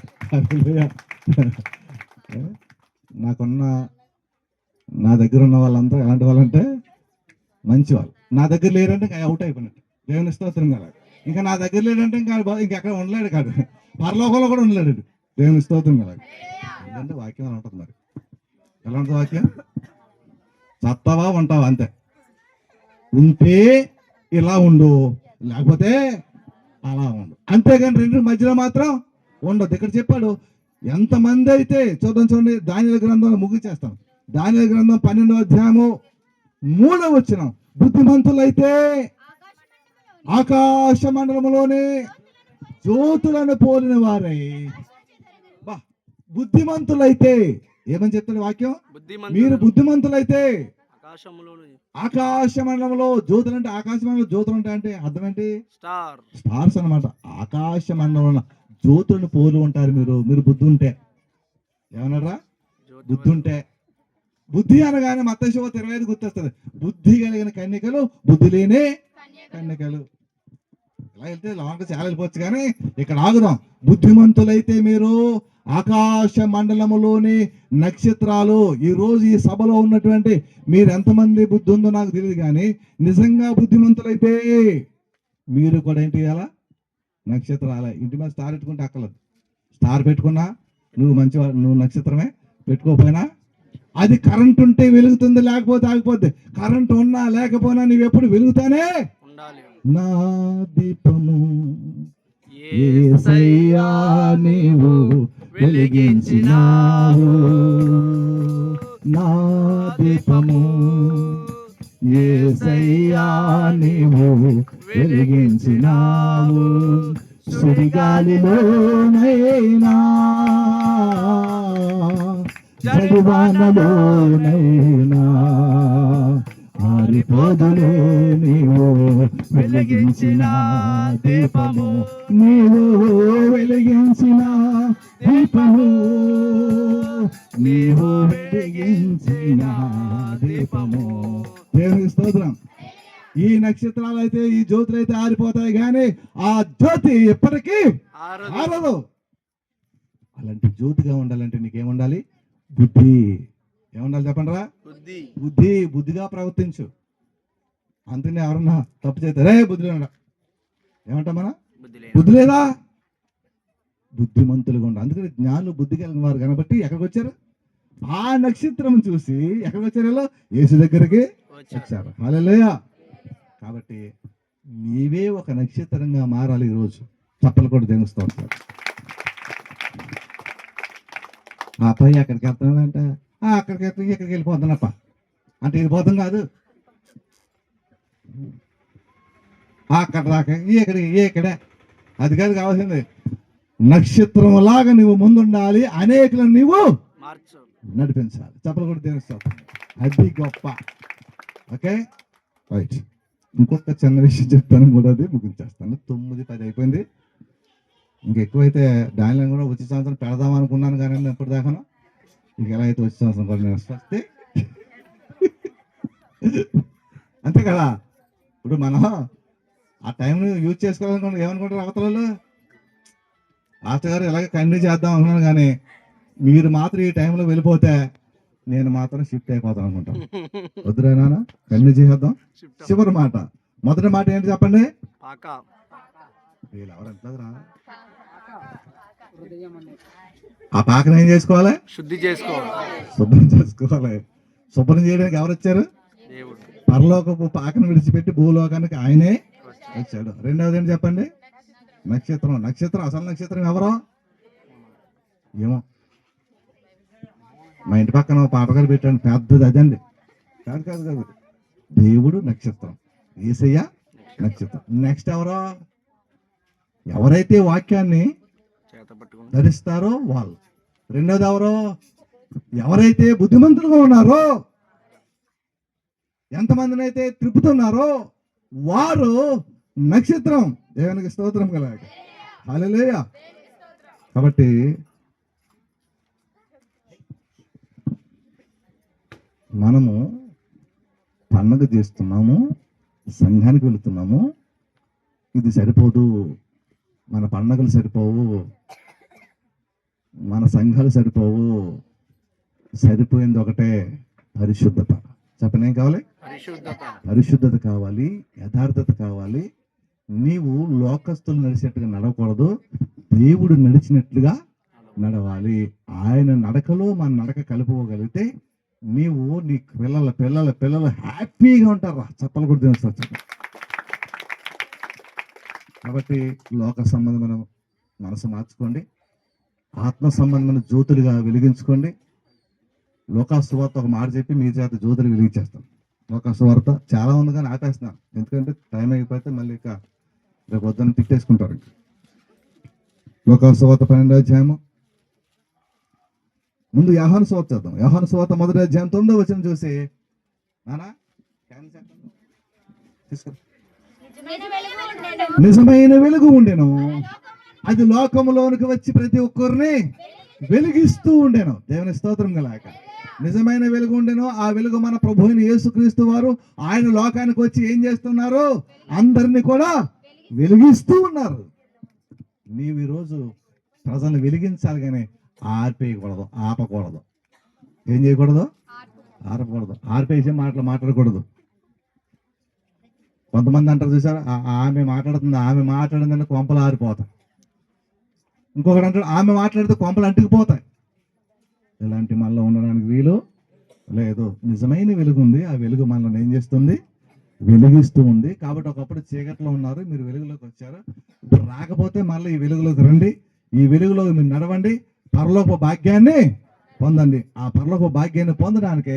నా దగ్గర ఉన్న వాళ్ళంతా ఎలాంటి వాళ్ళంటే మంచి వాళ్ళు. నా దగ్గర లేరంటే ఇంకా అవుట్ అయిపోయినట్టు, దేవుని స్తోత్రం కదా. ఇంకా నా దగ్గర లేడంటే ఇంకెక్కడ ఉండలేడు కాదు, పరలోకంలో కూడా ఉండలేడు, దేవుని స్తోత్రం కదా. ఎందుకంటే వాక్యం అలా ఉంటుంది. మరి ఎలా ఉంటుంది వాక్యం? చస్తావా ఉంటావా అంతే. ఉంటే ఇలా ఉండు, లేకపోతే అలా ఉండు, అంతేగాని రెండు మధ్యలో మాత్రం ఉండదు. ఇక్కడ చెప్పాడు, ఎంతమంది అయితే చూడండి, దానియేలు గ్రంథంలో ముగించేస్తాం. దానియేలు గ్రంథం 12వ అధ్యాయము 3వ వచనం, బుద్ధిమంతులైతే ఆకాశ మండలంలోనే జ్యోతులను పోలిన వారై. బుద్ధిమంతులైతే ఏమని చెప్తాడు వాక్యం? మీరు బుద్ధిమంతులైతే ఆకాశ మండలంలో జ్యోతులు అంటే, ఆకాశ మండలంలో జ్యోతులు అంటే అర్థం ఏంటి? స్టార్స్ అన్నమాట. ఆకాశ మండలంలో జ్యోతులను పోలి ఉంటారు మీరు బుద్ధి ఉంటే. ఏమన్నారా? బుద్ధి ఉంటే. బుద్ధి అనగానే మత్తయి 25 గుర్తొస్తుంది. బుద్ధి కలిగిన కన్యకలు, బుద్ధి లేని కన్యకలు. ఇలా వెళ్తే లాంగ్ చాలా వెళ్ళిపోవచ్చు, కానీ ఇక్కడ ఆగుదాం. బుద్ధిమంతులైతే మీరు ఆకాశ మండలములోని నక్షత్రాలు. ఈ రోజు ఈ సభలో ఉన్నటువంటి మీరు ఎంతమంది బుద్ధి ఉందో నాకు తెలియదు, కానీ నిజంగా బుద్ధిమంతులైతే మీరు కూడా ఏంటి చేయాలా? నక్షత్రాలే. ఇంటి మీద స్టార్ పెట్టుకుంటే అక్కర్లేదు. స్టార్ పెట్టుకున్నా నువ్వు నక్షత్రమే, పెట్టుకోకపోయినా అది కరెంట్ ఉంటే వెలుగుతుంది, లేకపోతే ఆగిపోద్ది. కరెంట్ ఉన్నా లేకపోయినా నువ్వు ఎప్పుడు వెలుగుతానే నా దీపము యేసయ్యా నీవు వెలిగించినావు, నా దీపము యేసయ్యా నీవు వెలిగించినావు. సుడిగాలిలోనైనా జడివానలోనైనా ఆరిపోదులే నీవు వెలిగించిన దీపము, నీవు వెలిగించిన దీపము, నీవు వెలిగించిన దీపము. దేవుని స్తోత్రం. ఈ నక్షత్రాలు అయితే, ఈ జ్యోతులు అయితే ఆరిపోతాయి, కానీ ఆ జ్యోతి ఎప్పటికీ ఆరదు. అలాంటి జ్యోతిగా ఉండాలంటే నీకేముండాలి? బుద్ధి. ఏముండాలి చెప్పండి రా? బుద్ధి. బుద్ధిగా ప్రవర్తించు. అంతనే ఎవరన్నా తప్పు చేస్తే రే బుద్ధి లేడా ఏమంటాం మన? బుద్ధి లేదా? బుద్ధిమంతులుగా ఉండాలి. అందుకని జ్ఞానులు బుద్ధి కలిగిన వారు కనబట్టి ఎక్కడికి వచ్చారు? ఆ నక్షత్రం చూసి ఎక్కడికి వచ్చారు? యేసు దగ్గరికి వచ్చారు. హల్లెలూయా. కాబట్టి నీవే ఒక నక్షత్రంగా మారాలి. ఈరోజు చప్పలు కూడా దేనిస్తూ ఉంటారు. ఆ పై అక్కడికి వెళ్తానంట, అక్కడికి ఇక్కడికి వెళ్ళిపోతానప్ప అంటే వెళ్ళిపోతాం కాదు, అక్కడ దాకా ఇక్కడే అది కాదు కావాల్సింది. నక్షత్రం లాగా నువ్వు ముందుండాలి, అనేకులను నువ్వు నడిపించాలి. చప్పలు కూడా దేనిస్తావు. అది గొప్ప. Okay right. ఇంకొక చిన్న విషయం చెప్తాను, మూడోది ముగించేస్తాను. 9:10 అయిపోయింది. ఇంకెక్కువైతే డాన్లో కూడా వచ్చే సంవత్సరం పెడదాం అనుకున్నాను, కానీ ఎప్పుడు దాకాను ఇంక ఎలా అయితే వచ్చే సంవత్సరం కూడా నేను వస్తే అంతే కదా. ఇప్పుడు మనం ఆ టైంని యూజ్ చేసుకోవాలనుకుంటే ఏమనుకుంటారు అవతలలో? మాస్టర్ గారు ఇలాగే కంటిన్యూ చేద్దాం అనుకున్నాను, కానీ మీరు మాత్రం ఈ టైంలో వెళ్ళిపోతే నేను మాత్రం షిఫ్ట్ అయిపోతాను అనుకుంటాను. వద్దురేనా, కంటిన్యూ చేద్దాం. చివరి మాట, మొదటి మాట ఏంటి చెప్పండి? వీళ్ళు ఎవరు ఎంతరా? ఆ పాకను ఏం చేసుకోవాలి? శుద్ధి చేసుకోవాలి. శుభ్రం చేసుకోవాలి. శుభ్రం చేయడానికి ఎవరు వచ్చారు? దేవుడు. పరలోకపు పాకను విడిచిపెట్టి భూలోకానికి ఆయనే వచ్చాడు. రెండవది ఏంటి చెప్పండి? నక్షత్రం. నక్షత్రం, అసలు నక్షత్రం ఎవరో ఏమో. మా ఇంటి పక్కన పాపగారు పెట్టండి, పెద్దది అదండి. కాదు కాదు కాదు, దేవుడు నక్షత్రం, యేసయ్య నక్షత్రం. నెక్స్ట్ ఎవరో? ఎవరైతే వాక్యాన్ని చేత పట్టుకుని ధరిస్తారో వాళ్ళు. రెండోది ఎవరో? ఎవరైతే బుద్ధిమంతులుగా ఉన్నారో, ఎంతమందిని అయితే త్రిప్పుతున్నారో వారు నక్షత్రం. దేవునికి స్తోత్రం కలగాలి. హల్లెలూయా. కాబట్టి మనము పండుగ చేస్తున్నాము, సంఘానికి వెళుతున్నాము. ఇది సరిపోదు, మన పండుగలు సరిపోవు, మన సంఘాలు సరిపోవు. సరిపోయింది ఒకటే, పరిశుద్ధత. చెప్పండి, ఏం కావాలి? పరిశుద్ధత. పరిశుద్ధత కావాలి, యథార్థత కావాలి. నీవు లోకస్తులు నడిచినట్టుగా నడవకూడదు, దేవుడు నడిచినట్లుగా నడవాలి. ఆయన నడకలో మన నడక కలుపుకోగలిగితే నీవు నీ పిల్లలు హ్యాపీగా ఉంటారా? చప్పలు కూడా తెలుసు. కాబట్టి లోక సంబంధమైన మనసు మార్చుకోండి, ఆత్మ సంబంధమైన జ్యోతులుగా వెలిగించుకోండి. లోకాసువార్త ఒక మాట చెప్పి మీ చేత జ్యోతులు వెలిగించేస్తాం. లోకాసువార్త చాలా ఉంది కానీ ఆపేస్తున్నాను, ఎందుకంటే టైం అయిపోతే మళ్ళీ ఇక రేపు వద్దని తిట్టేసుకుంటారు. లోకాసువార్త 12వ అధ్యాయము. ముందు యోహాను సువార్త చేద్దాం. యోహాను సువార్త 1వ అధ్యాయం 9వ వచనం చూసి, నానా తీసుకో. నిజమైన వెలుగు ఉండెను, అది లోకములోనికి వచ్చి ప్రతి ఒక్కరిని వెలిగిస్తూ ఉండెను. దేవుని స్తోత్రం కలాక. నిజమైన వెలుగు ఉండెను, ఆ వెలుగు మన ప్రభు అయిన యేసుక్రీస్తు వారు. ఆయన లోకానికి వచ్చి ఏం చేస్తున్నారు? అందరినీ కూడా వెలిగిస్తూ ఉన్నారు. నీవు ఈరోజు ప్రజలను వెలిగించాలి కానీ ఆర్పేయకూడదు, ఆపకూడదు. ఏం చేయకూడదు? ఆపకూడదు. ఆర్పేసే మాటలు మాట్లాడకూడదు. కొంతమంది అంటారు చూసారా, ఆమె మాట్లాడిందని కొంపలు ఆరిపోతాయి. ఇంకొకటి అంటాడు, ఆమె మాట్లాడితే కొంపలు అంటుకుపోతాయి. ఇలాంటి మనలో ఉండడానికి వీలు లేదు. నిజమైన వెలుగు ఉంది, ఆ వెలుగు మనల్ని ఏం చేస్తుంది? వెలిగిస్తూ ఉంది. కాబట్టి ఒకప్పుడు చీకట్లో ఉన్నారు, మీరు వెలుగులోకి వచ్చారు. ఇప్పుడు రాకపోతే మళ్ళీ ఈ వెలుగులోకి రండి, ఈ వెలుగులో మీరు నడవండి, పరలోక భాగ్యాన్ని పొందండి. ఆ పరలోక భాగ్యాన్ని పొందడానికి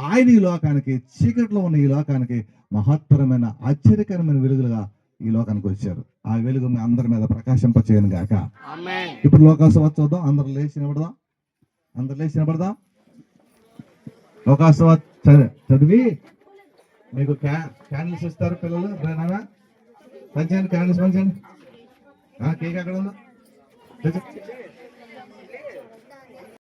ఆయన ఈ లోకానికి, చీకట్లో ఉన్న ఈ లోకానికి మహత్తరమైన ఆశ్చర్యకరమైన వెలుగులుగా ఈ లోకానికి వచ్చారు. ఆ వెలుగు మీ అందరి మీద ప్రకాశింపచేయను గాక. ఆమేన్. ఇప్పుడు లోకాసువార్త చూద్దాం. అందరు లేచి నిలబడదాం. లోకాసువార్త చదివి మీకు క్యాండిల్స్ ఇస్తారు పిల్లలు. పంచండి, క్యాండిల్స్ పంచండి. కేక్ అక్కడ ఉందా?